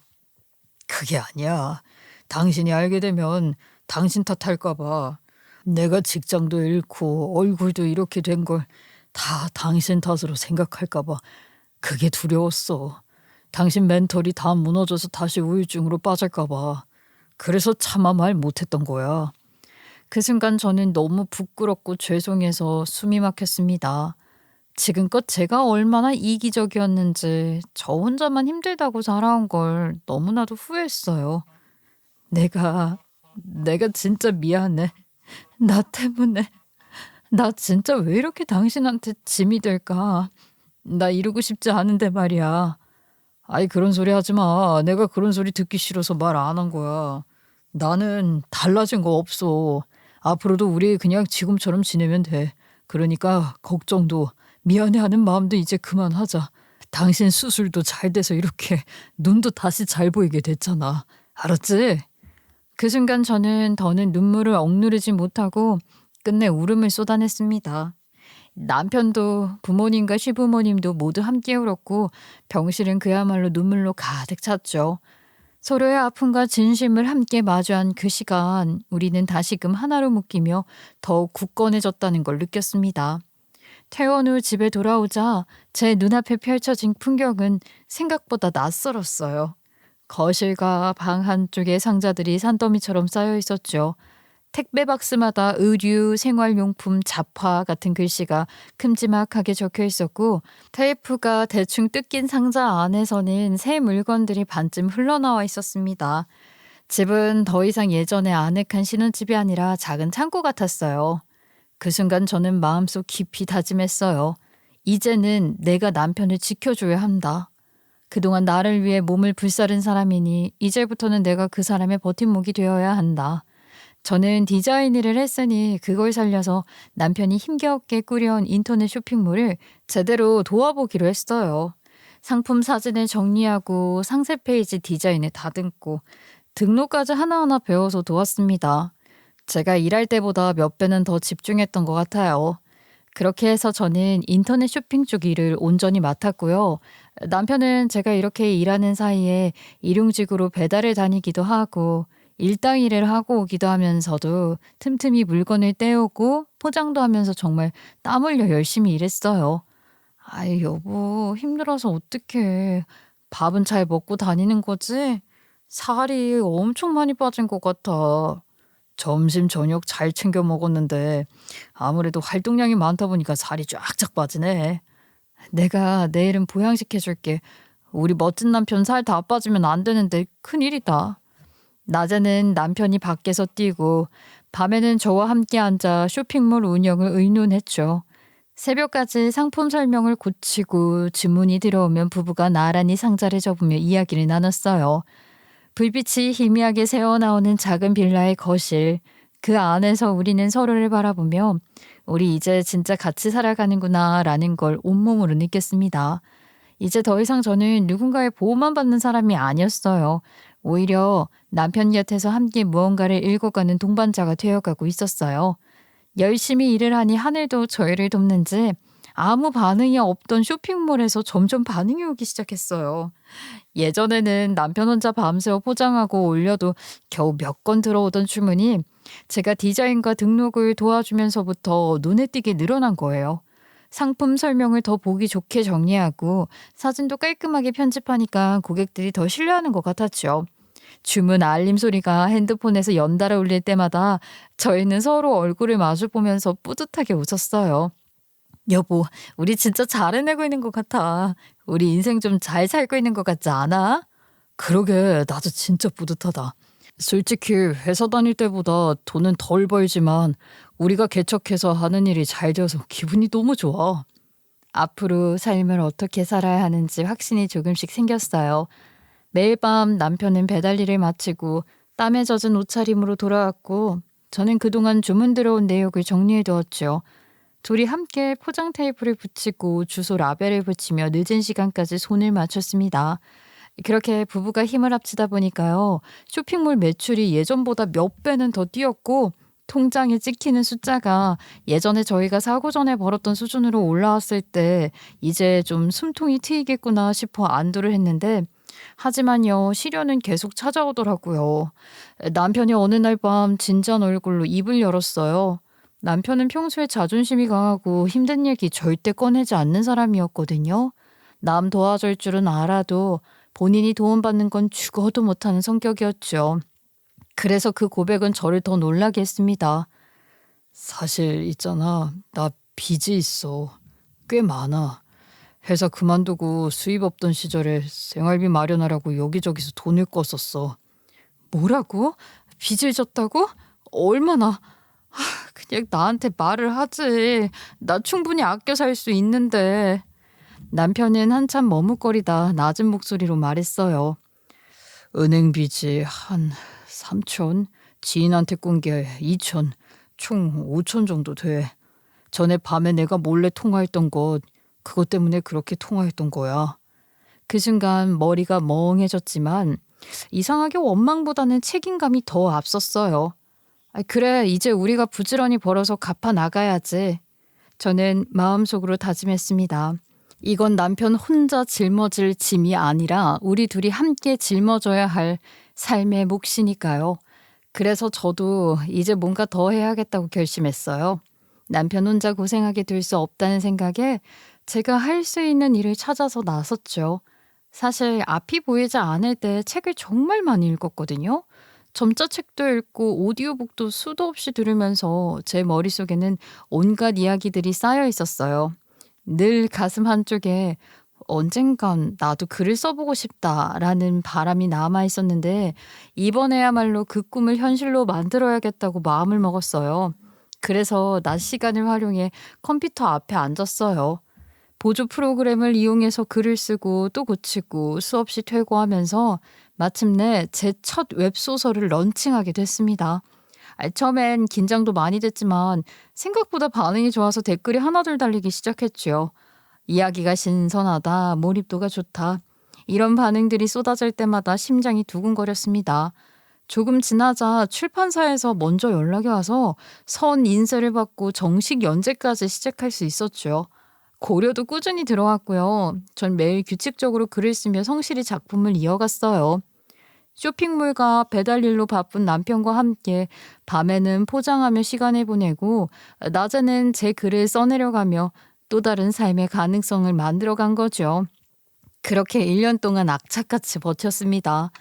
그게 아니야. 당신이 알게 되면 당신 탓할까 봐. 내가 직장도 잃고 얼굴도 이렇게 된 걸 다 당신 탓으로 생각할까 봐. 그게 두려웠어. 당신 멘털이 다 무너져서 다시 우울증으로 빠질까 봐. 그래서 차마 말 못했던 거야. 그 순간 저는 너무 부끄럽고 죄송해서 숨이 막혔습니다. 지금껏 제가 얼마나 이기적이었는지 저 혼자만 힘들다고 살아온 걸 너무나도 후회했어요. 내가 진짜 미안해. 나 때문에. 나 진짜 왜 이렇게 당신한테 짐이 될까? 나 이러고 싶지 않은데 말이야. 아이, 그런 소리 하지 마. 내가 그런 소리 듣기 싫어서 말 안 한 거야. 나는 달라진 거 없어. 앞으로도 우리 그냥 지금처럼 지내면 돼. 그러니까 걱정도 미안해하는 마음도 이제 그만하자. 당신 수술도 잘 돼서 이렇게 눈도 다시 잘 보이게 됐잖아. 알았지? 그 순간 저는 더는 눈물을 억누르지 못하고 끝내 울음을 쏟아냈습니다. 남편도 부모님과 시부모님도 모두 함께 울었고 병실은 그야말로 눈물로 가득 찼죠. 서로의 아픔과 진심을 함께 마주한 그 시간, 우리는 다시금 하나로 묶이며 더욱 굳건해졌다는 걸 느꼈습니다. 퇴원 후 집에 돌아오자 제 눈앞에 펼쳐진 풍경은 생각보다 낯설었어요. 거실과 방 한쪽에 상자들이 산더미처럼 쌓여 있었죠. 택배 박스마다 의류, 생활용품, 잡화 같은 글씨가 큼지막하게 적혀 있었고 테이프가 대충 뜯긴 상자 안에서는 새 물건들이 반쯤 흘러나와 있었습니다. 집은 더 이상 예전의 아늑한 신혼집이 아니라 작은 창고 같았어요. 그 순간 저는 마음속 깊이 다짐했어요. 이제는 내가 남편을 지켜줘야 한다. 그동안 나를 위해 몸을 불사른 사람이니 이제부터는 내가 그 사람의 버팀목이 되어야 한다. 저는 디자인 일을 했으니 그걸 살려서 남편이 힘겹게 꾸려온 인터넷 쇼핑몰을 제대로 도와보기로 했어요. 상품 사진을 정리하고 상세 페이지 디자인을 다듬고 등록까지 하나하나 배워서 도왔습니다. 제가 일할 때보다 몇 배는 더 집중했던 것 같아요. 그렇게 해서 저는 인터넷 쇼핑 쪽 일을 온전히 맡았고요. 남편은 제가 이렇게 일하는 사이에 일용직으로 배달을 다니기도 하고 일당 일을 하고 오기도 하면서도 틈틈이 물건을 떼오고 포장도 하면서 정말 땀 흘려 열심히 일했어요. 아이 여보 힘들어서 어떡해. 밥은 잘 먹고 다니는 거지? 살이 엄청 많이 빠진 것 같아. 점심 저녁 잘 챙겨 먹었는데 아무래도 활동량이 많다 보니까 살이 쫙쫙 빠지네. 내가 내일은 보양식 해줄게. 우리 멋진 남편 살 다 빠지면 안 되는데 큰일이다. 낮에는 남편이 밖에서 뛰고 밤에는 저와 함께 앉아 쇼핑몰 운영을 의논했죠. 새벽까지 상품 설명을 고치고 주문이 들어오면 부부가 나란히 상자를 접으며 이야기를 나눴어요. 불빛이 희미하게 새어나오는 작은 빌라의 거실. 그 안에서 우리는 서로를 바라보며 우리 이제 진짜 같이 살아가는구나 라는 걸 온몸으로 느꼈습니다. 이제 더 이상 저는 누군가의 보호만 받는 사람이 아니었어요. 오히려 남편 곁에서 함께 무언가를 읽어가는 동반자가 되어가고 있었어요. 열심히 일을 하니 하늘도 저희를 돕는지 아무 반응이 없던 쇼핑몰에서 점점 반응이 오기 시작했어요. 예전에는 남편 혼자 밤새워 포장하고 올려도 겨우 몇 건 들어오던 주문이 제가 디자인과 등록을 도와주면서부터 눈에 띄게 늘어난 거예요. 상품 설명을 더 보기 좋게 정리하고 사진도 깔끔하게 편집하니까 고객들이 더 신뢰하는 것 같았죠. 주문 알림 소리가 핸드폰에서 연달아 울릴 때마다 저희는 서로 얼굴을 마주보면서 뿌듯하게 웃었어요. 여보, 우리 진짜 잘 해내고 있는 것 같아. 우리 인생 좀 잘 살고 있는 것 같지 않아? 그러게, 나도 진짜 뿌듯하다. 솔직히 회사 다닐 때보다 돈은 덜 벌지만 우리가 개척해서 하는 일이 잘 되어서 기분이 너무 좋아. 앞으로 삶을 어떻게 살아야 하는지 확신이 조금씩 생겼어요. 매일 밤 남편은 배달 일을 마치고 땀에 젖은 옷차림으로 돌아왔고 저는 그동안 주문 들어온 내역을 정리해두었죠. 둘이 함께 포장 테이프를 붙이고 주소 라벨을 붙이며 늦은 시간까지 손을 맞췄습니다. 그렇게 부부가 힘을 합치다 보니까요. 쇼핑몰 매출이 예전보다 몇 배는 더 뛰었고 통장에 찍히는 숫자가 예전에 저희가 사고 전에 벌었던 수준으로 올라왔을 때 이제 좀 숨통이 트이겠구나 싶어 안도를 했는데 하지만요. 시련은 계속 찾아오더라고요. 남편이 어느 날 밤 진지한 얼굴로 입을 열었어요. 남편은 평소에 자존심이 강하고 힘든 얘기 절대 꺼내지 않는 사람이었거든요. 남 도와줄 줄은 알아도 본인이 도움받는 건 죽어도 못하는 성격이었죠. 그래서 그 고백은 저를 더 놀라게 했습니다. 사실 있잖아. 나 빚이 있어. 꽤 많아. 회사 그만두고 수입 없던 시절에 생활비 마련하라고 여기저기서 돈을 꿨었어. 뭐라고? 빚을 졌다고? 얼마나? 그냥 나한테 말을 하지. 나 충분히 아껴 살 수 있는데. 남편은 한참 머뭇거리다 낮은 목소리로 말했어요. 은행 빚이 한 3천, 지인한테 꾼 게 2천, 총 5천 정도 돼. 전에 밤에 내가 몰래 통화했던 것, 그것 때문에 그렇게 통화했던 거야. 그 순간 머리가 멍해졌지만 이상하게 원망보다는 책임감이 더 앞섰어요. 그래, 이제 우리가 부지런히 벌어서 갚아 나가야지. 저는 마음속으로 다짐했습니다. 이건 남편 혼자 짊어질 짐이 아니라 우리 둘이 함께 짊어져야 할 삶의 몫이니까요. 그래서 저도 이제 뭔가 더 해야겠다고 결심했어요. 남편 혼자 고생하게 될 수 없다는 생각에 제가 할 수 있는 일을 찾아서 나섰죠. 사실 앞이 보이지 않을 때 책을 정말 많이 읽었거든요. 점자 책도 읽고 오디오북도 수도 없이 들으면서 제 머릿속에는 온갖 이야기들이 쌓여 있었어요. 늘 가슴 한쪽에 언젠간 나도 글을 써보고 싶다라는 바람이 남아 있었는데 이번에야말로 그 꿈을 현실로 만들어야겠다고 마음을 먹었어요. 그래서 낮 시간을 활용해 컴퓨터 앞에 앉았어요. 보조 프로그램을 이용해서 글을 쓰고 또 고치고 수없이 퇴고하면서 마침내 제 첫 웹소설을 런칭하게 됐습니다. 처음엔 긴장도 많이 됐지만 생각보다 반응이 좋아서 댓글이 하나둘 달리기 시작했죠. 이야기가 신선하다, 몰입도가 좋다. 이런 반응들이 쏟아질 때마다 심장이 두근거렸습니다. 조금 지나자 출판사에서 먼저 연락이 와서 선 인쇄를 받고 정식 연재까지 시작할 수 있었죠. 고려도 꾸준히 들어왔고요. 전 매일 규칙적으로 글을 쓰며 성실히 작품을 이어갔어요. 쇼핑몰과 배달일로 바쁜 남편과 함께 밤에는 포장하며 시간을 보내고 낮에는 제 글을 써내려가며 또 다른 삶의 가능성을 만들어간 거죠. 그렇게 1년 동안 악착같이 버텼습니다.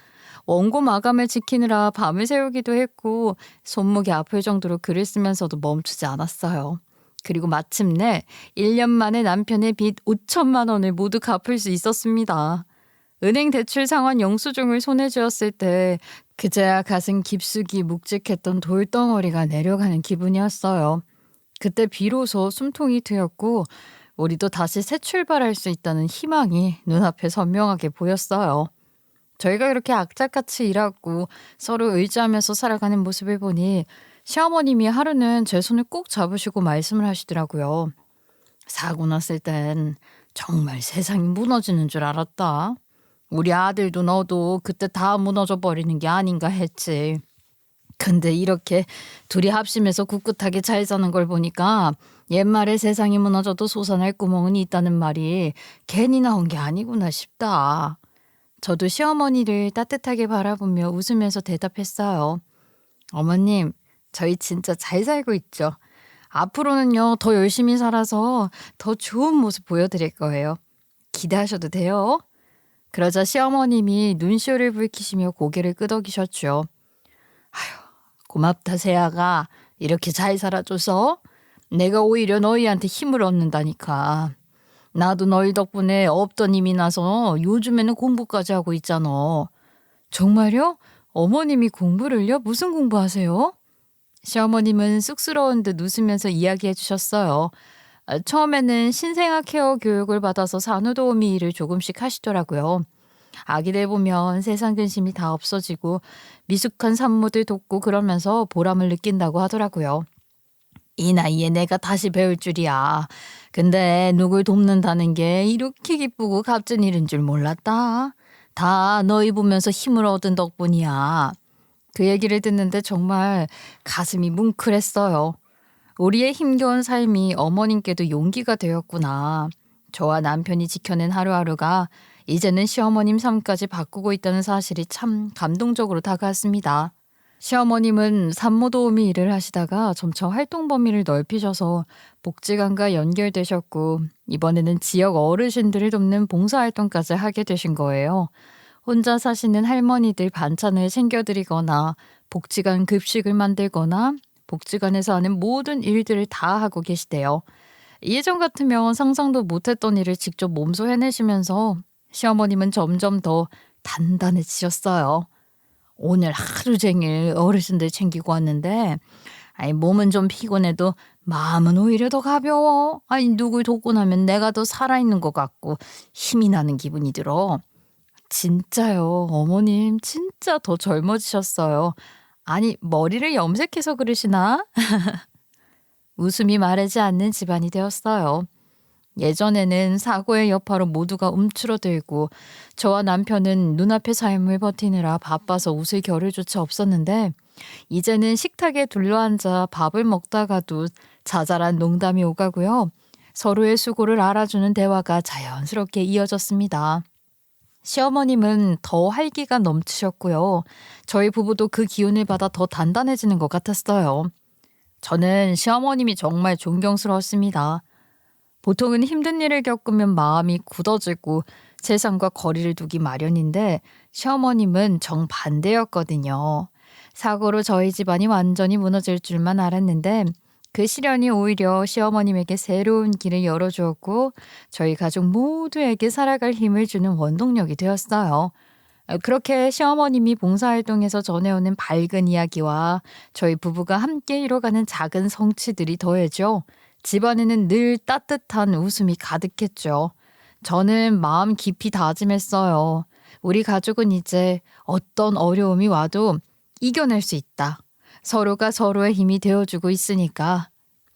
원고 마감을 지키느라 밤을 새우기도 했고 손목이 아플 정도로 글을 쓰면서도 멈추지 않았어요. 그리고 마침내 1년 만에 남편의 빚 5천만 원을 모두 갚을 수 있었습니다. 은행 대출 상환 영수증을 손에 쥐었을 때 그제야 가슴 깊숙이 묵직했던 돌덩어리가 내려가는 기분이었어요. 그때 비로소 숨통이 트였고 우리도 다시 새 출발할 수 있다는 희망이 눈앞에 선명하게 보였어요. 저희가 그렇게 악착같이 일하고 서로 의지하면서 살아가는 모습을 보니 시어머님이 하루는 제 손을 꼭 잡으시고 말씀을 하시더라고요. 사고 났을 땐 정말 세상이 무너지는 줄 알았다. 우리 아들도 너도 그때 다 무너져 버리는 게 아닌가 했지. 근데 이렇게 둘이 합심해서 꿋꿋하게 잘 사는 걸 보니까 옛말에 세상이 무너져도 솟아날 구멍은 있다는 말이 괜히 나온 게 아니구나 싶다. 저도 시어머니를 따뜻하게 바라보며 웃으면서 대답했어요. 어머님, 저희 진짜 잘 살고 있죠. 앞으로는요, 더 열심히 살아서 더 좋은 모습 보여드릴 거예요. 기대하셔도 돼요. 그러자 시어머님이 눈시울을 붉히시며 고개를 끄덕이셨죠. 아휴, 고맙다 세아가 이렇게 잘 살아줘서 내가 오히려 너희한테 힘을 얻는다니까. 나도 너희 덕분에 없던 힘이 나서 요즘에는 공부까지 하고 있잖아. 정말요? 어머님이 공부를요? 무슨 공부하세요? 시어머님은 쑥스러운 듯 웃으면서 이야기해 주셨어요. 처음에는 신생아 케어 교육을 받아서 산후도우미 일을 조금씩 하시더라고요. 아기들 보면 세상 근심이 다 없어지고 미숙한 산모들 돕고 그러면서 보람을 느낀다고 하더라고요. 이 나이에 내가 다시 배울 줄이야. 근데 누굴 돕는다는 게 이렇게 기쁘고 값진 일인 줄 몰랐다. 다 너희 보면서 힘을 얻은 덕분이야. 그 얘기를 듣는데 정말 가슴이 뭉클했어요. 우리의 힘겨운 삶이 어머님께도 용기가 되었구나. 저와 남편이 지켜낸 하루하루가 이제는 시어머님 삶까지 바꾸고 있다는 사실이 참 감동적으로 다가왔습니다. 시어머님은 산모도우미 일을 하시다가 점차 활동 범위를 넓히셔서 복지관과 연결되셨고 이번에는 지역 어르신들을 돕는 봉사활동까지 하게 되신 거예요. 혼자 사시는 할머니들 반찬을 챙겨드리거나 복지관 급식을 만들거나 복지관에서 하는 모든 일들을 다 하고 계시대요. 예전 같으면 상상도 못했던 일을 직접 몸소 해내시면서 시어머님은 점점 더 단단해지셨어요. 오늘 하루 종일 어르신들 챙기고 왔는데 몸은 좀 피곤해도 마음은 오히려 더 가벼워. 누굴 돕고 나면 내가 더 살아있는 것 같고 힘이 나는 기분이 들어. 진짜요. 어머님 진짜 더 젊어지셨어요. 아니, 머리를 염색해서 그러시나? 웃음이 마르지 않는 집안이 되었어요. 예전에는 사고의 여파로 모두가 움츠러들고 저와 남편은 눈앞의 삶을 버티느라 바빠서 웃을 겨를조차 없었는데 이제는 식탁에 둘러앉아 밥을 먹다가도 자잘한 농담이 오가고요. 서로의 수고를 알아주는 대화가 자연스럽게 이어졌습니다. 시어머님은 더 활기가 넘치셨고요. 저희 부부도 그 기운을 받아 더 단단해지는 것 같았어요. 저는 시어머님이 정말 존경스러웠습니다. 보통은 힘든 일을 겪으면 마음이 굳어지고 세상과 거리를 두기 마련인데 시어머님은 정반대였거든요. 사고로 저희 집안이 완전히 무너질 줄만 알았는데 그 시련이 오히려 시어머님에게 새로운 길을 열어주었고 저희 가족 모두에게 살아갈 힘을 주는 원동력이 되었어요. 그렇게 시어머님이 봉사활동에서 전해오는 밝은 이야기와 저희 부부가 함께 이뤄가는 작은 성취들이 더해져 집안에는 늘 따뜻한 웃음이 가득했죠. 저는 마음 깊이 다짐했어요. 우리 가족은 이제 어떤 어려움이 와도 이겨낼 수 있다. 서로가 서로의 힘이 되어주고 있으니까.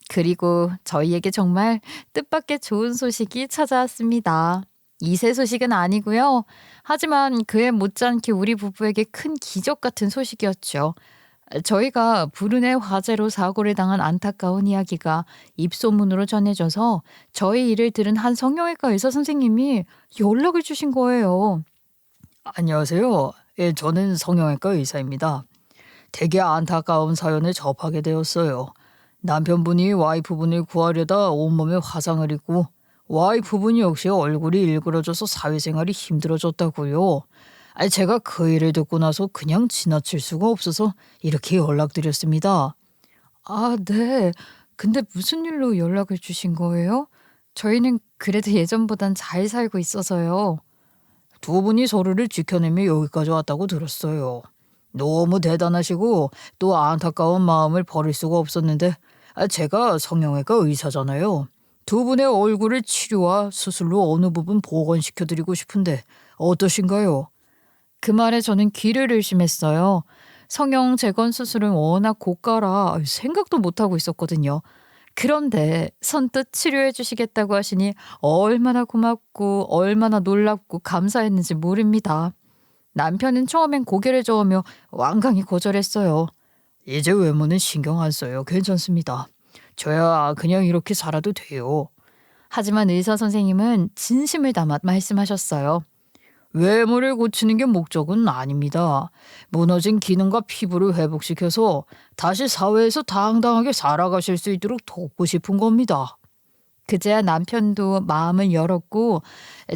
그리고 저희에게 정말 뜻밖의 좋은 소식이 찾아왔습니다. 이세 소식은 아니고요. 하지만 그에 못지않게 우리 부부에게 큰 기적 같은 소식이었죠. 저희가 불운의 화재로 사고를 당한 안타까운 이야기가 입소문으로 전해져서 저희 일을 들은 한 성형외과 의사 선생님이 연락을 주신 거예요. 안녕하세요. 예, 저는 성형외과 의사입니다. 되게 안타까운 사연을 접하게 되었어요. 남편분이 와이프분을 구하려다 온몸에 화상을 입고 와이프분 역시 얼굴이 일그러져서 사회생활이 힘들어졌다고요. 아니, 제가 그 일을 듣고 나서 그냥 지나칠 수가 없어서 이렇게 연락드렸습니다. 아, 네. 근데 무슨 일로 연락을 주신 거예요? 저희는 그래도 예전보단 잘 살고 있어서요. 두 분이 서로를 지켜내며 여기까지 왔다고 들었어요. 너무 대단하시고 또 안타까운 마음을 버릴 수가 없었는데 제가 성형외과 의사잖아요. 두 분의 얼굴을 치료와 수술로 어느 부분 복원시켜드리고 싶은데 어떠신가요? 그 말에 저는 귀를 의심했어요. 성형 재건 수술은 워낙 고가라 생각도 못하고 있었거든요. 그런데 선뜻 치료해 주시겠다고 하시니 얼마나 고맙고 얼마나 놀랍고 감사했는지 모릅니다. 남편은 처음엔 고개를 저으며 완강히 거절했어요. 이제 외모는 신경 안 써요. 괜찮습니다. 저야 그냥 이렇게 살아도 돼요. 하지만 의사 선생님은 진심을 담아 말씀하셨어요. 외모를 고치는 게 목적은 아닙니다. 무너진 기능과 피부를 회복시켜서 다시 사회에서 당당하게 살아가실 수 있도록 돕고 싶은 겁니다. 그제야 남편도 마음을 열었고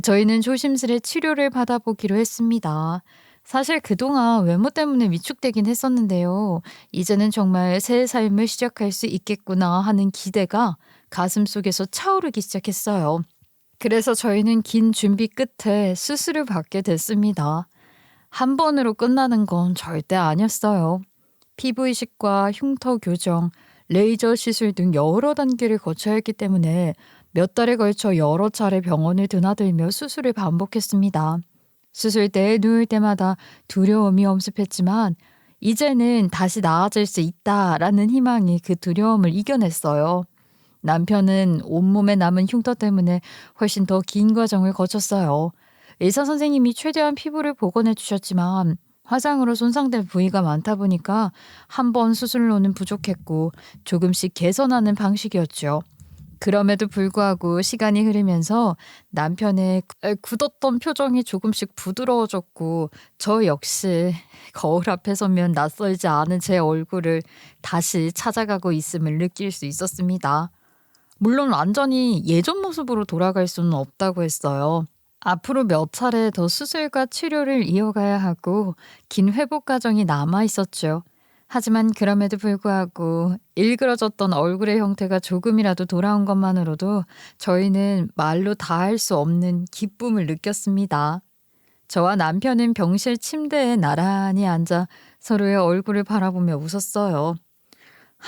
저희는 조심스레 치료를 받아보기로 했습니다. 사실 그동안 외모 때문에 위축되긴 했었는데요. 이제는 정말 새 삶을 시작할 수 있겠구나 하는 기대가 가슴속에서 차오르기 시작했어요. 그래서 저희는 긴 준비 끝에 수술을 받게 됐습니다. 한 번으로 끝나는 건 절대 아니었어요. 피부 이식과 흉터 교정, 레이저 시술 등 여러 단계를 거쳐야 했기 때문에 몇 달에 걸쳐 여러 차례 병원을 드나들며 수술을 반복했습니다. 수술대에 누울 때마다 두려움이 엄습했지만 이제는 다시 나아질 수 있다라는 희망이 그 두려움을 이겨냈어요. 남편은 온몸에 남은 흉터 때문에 훨씬 더 긴 과정을 거쳤어요. 의사 선생님이 최대한 피부를 복원해 주셨지만 화상으로 손상된 부위가 많다 보니까 한 번 수술로는 부족했고 조금씩 개선하는 방식이었죠. 그럼에도 불구하고 시간이 흐르면서 남편의 굳었던 표정이 조금씩 부드러워졌고 저 역시 거울 앞에 서면 낯설지 않은 제 얼굴을 다시 찾아가고 있음을 느낄 수 있었습니다. 물론 완전히 예전 모습으로 돌아갈 수는 없다고 했어요. 앞으로 몇 차례 더 수술과 치료를 이어가야 하고 긴 회복 과정이 남아 있었죠. 하지만 그럼에도 불구하고 일그러졌던 얼굴의 형태가 조금이라도 돌아온 것만으로도 저희는 말로 다 할 수 없는 기쁨을 느꼈습니다. 저와 남편은 병실 침대에 나란히 앉아 서로의 얼굴을 바라보며 웃었어요.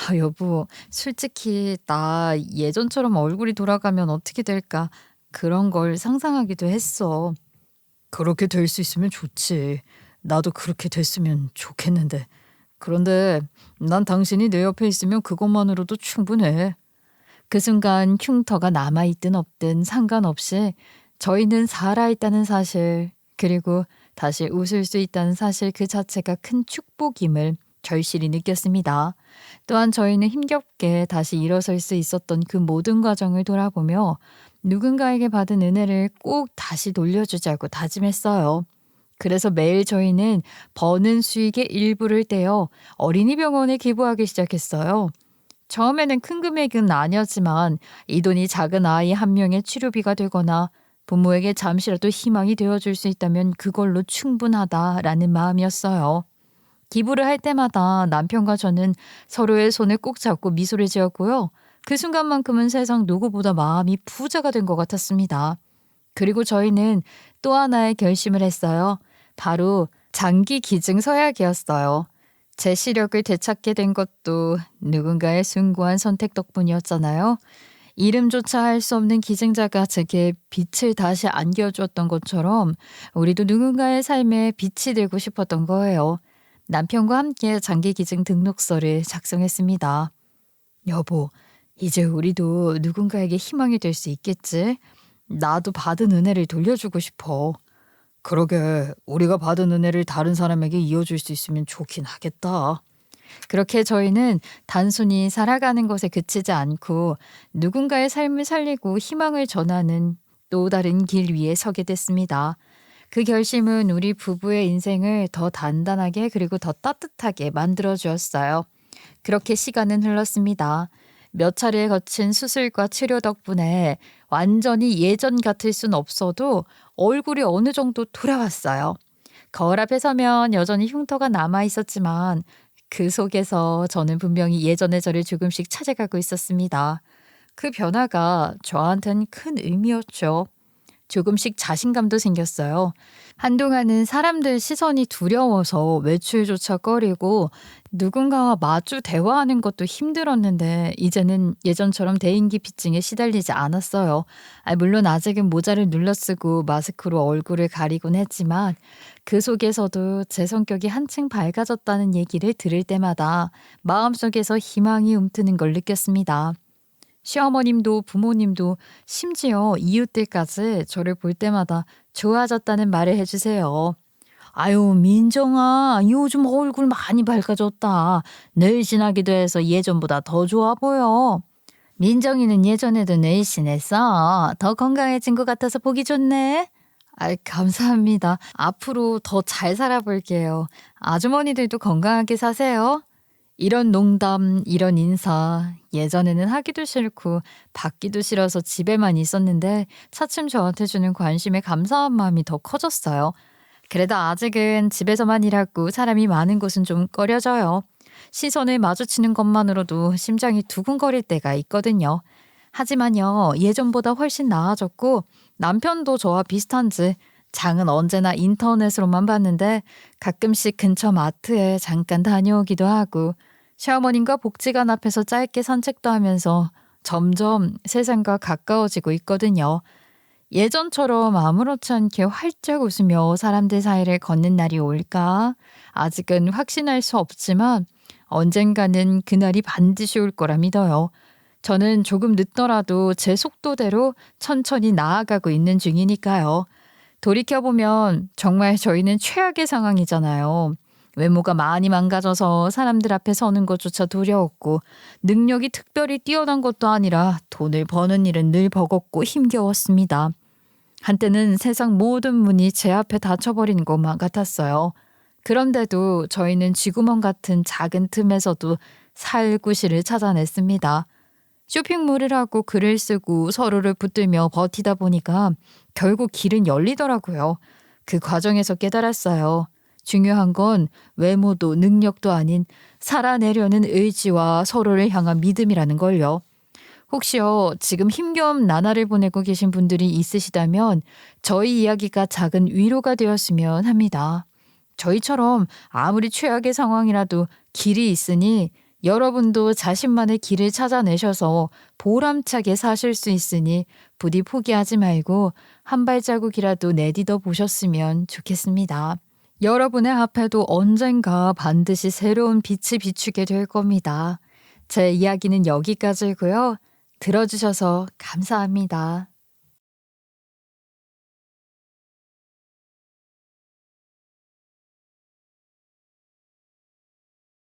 아, 여보, 솔직히 나 예전처럼 얼굴이 돌아가면 어떻게 될까? 그런 걸 상상하기도 했어. 그렇게 될 수 있으면 좋지. 나도 그렇게 됐으면 좋겠는데. 그런데 난 당신이 내 옆에 있으면 그것만으로도 충분해. 그 순간 흉터가 남아있든 없든 상관없이 저희는 살아있다는 사실, 그리고 다시 웃을 수 있다는 사실 그 자체가 큰 축복임을 절실히 느꼈습니다. 또한 저희는 힘겹게 다시 일어설 수 있었던 그 모든 과정을 돌아보며 누군가에게 받은 은혜를 꼭 다시 돌려주자고 다짐했어요. 그래서 매일 저희는 버는 수익의 일부를 떼어 어린이 병원에 기부하기 시작했어요. 처음에는 큰 금액은 아니었지만 이 돈이 작은 아이 한 명의 치료비가 되거나 부모에게 잠시라도 희망이 되어줄 수 있다면 그걸로 충분하다라는 마음이었어요. 기부를 할 때마다 남편과 저는 서로의 손을 꼭 잡고 미소를 지었고요. 그 순간만큼은 세상 누구보다 마음이 부자가 된 것 같았습니다. 그리고 저희는 또 하나의 결심을 했어요. 바로 장기 기증 서약이었어요. 제 시력을 되찾게 된 것도 누군가의 숭고한 선택 덕분이었잖아요. 이름조차 할 수 없는 기증자가 제게 빛을 다시 안겨주었던 것처럼 우리도 누군가의 삶에 빛이 되고 싶었던 거예요. 남편과 함께 장기 기증 등록서를 작성했습니다. 여보, 이제 우리도 누군가에게 희망이 될 수 있겠지? 나도 받은 은혜를 돌려주고 싶어. 그러게, 우리가 받은 은혜를 다른 사람에게 이어줄 수 있으면 좋긴 하겠다. 그렇게 저희는 단순히 살아가는 것에 그치지 않고 누군가의 삶을 살리고 희망을 전하는 또 다른 길 위에 서게 됐습니다. 그 결심은 우리 부부의 인생을 더 단단하게 그리고 더 따뜻하게 만들어 주었어요. 그렇게 시간은 흘렀습니다. 몇 차례 거친 수술과 치료 덕분에 완전히 예전 같을 순 없어도 얼굴이 어느 정도 돌아왔어요. 거울 앞에 서면 여전히 흉터가 남아 있었지만 그 속에서 저는 분명히 예전의 저를 조금씩 찾아가고 있었습니다. 그 변화가 저한테는 큰 의미였죠. 조금씩 자신감도 생겼어요. 한동안은 사람들 시선이 두려워서 외출조차 꺼리고 누군가와 마주 대화하는 것도 힘들었는데 이제는 예전처럼 대인기피증에 시달리지 않았어요. 물론 아직은 모자를 눌러 쓰고 마스크로 얼굴을 가리곤 했지만 그 속에서도 제 성격이 한층 밝아졌다는 얘기를 들을 때마다 마음속에서 희망이 움트는 걸 느꼈습니다. 시어머님도 부모님도 심지어 이웃들까지 저를 볼 때마다 좋아졌다는 말을 해주세요. 아유, 민정아, 요즘 얼굴 많이 밝아졌다. 늘씬하기도 해서 예전보다 더 좋아 보여. 민정이는 예전에도 늘씬했어. 더 건강해진 것 같아서 보기 좋네. 감사합니다. 앞으로 더 잘 살아볼게요. 아주머니들도 건강하게 사세요. 이런 농담, 이런 인사, 예전에는 하기도 싫고 받기도 싫어서 집에만 있었는데 차츰 저한테 주는 관심에 감사한 마음이 더 커졌어요. 그래도 아직은 집에서만 일하고 사람이 많은 곳은 좀 꺼려져요. 시선을 마주치는 것만으로도 심장이 두근거릴 때가 있거든요. 하지만요, 예전보다 훨씬 나아졌고 남편도 저와 비슷한지 장은 언제나 인터넷으로만 봤는데 가끔씩 근처 마트에 잠깐 다녀오기도 하고 시어머님과 복지관 앞에서 짧게 산책도 하면서 점점 세상과 가까워지고 있거든요. 예전처럼 아무렇지 않게 활짝 웃으며 사람들 사이를 걷는 날이 올까? 아직은 확신할 수 없지만 언젠가는 그날이 반드시 올 거라 믿어요. 저는 조금 늦더라도 제 속도대로 천천히 나아가고 있는 중이니까요. 돌이켜보면 정말 저희는 최악의 상황이잖아요. 외모가 많이 망가져서 사람들 앞에 서는 것조차 두려웠고 능력이 특별히 뛰어난 것도 아니라 돈을 버는 일은 늘 버겁고 힘겨웠습니다. 한때는 세상 모든 문이 제 앞에 닫혀버리는 것만 같았어요. 그런데도 저희는 쥐구멍 같은 작은 틈에서도 살 구실을 찾아냈습니다. 쇼핑몰을 하고 글을 쓰고 서로를 붙들며 버티다 보니까 결국 길은 열리더라고요. 그 과정에서 깨달았어요. 중요한 건 외모도 능력도 아닌 살아내려는 의지와 서로를 향한 믿음이라는 걸요. 혹시요, 지금 힘겨운 나날을 보내고 계신 분들이 있으시다면 저희 이야기가 작은 위로가 되었으면 합니다. 저희처럼 아무리 최악의 상황이라도 길이 있으니 여러분도 자신만의 길을 찾아내셔서 보람차게 사실 수 있으니 부디 포기하지 말고 한 발자국이라도 내디뎌 보셨으면 좋겠습니다. 여러분의 앞에도 언젠가 반드시 새로운 빛이 비추게 될 겁니다. 제 이야기는 여기까지고요. 들어주셔서 감사합니다.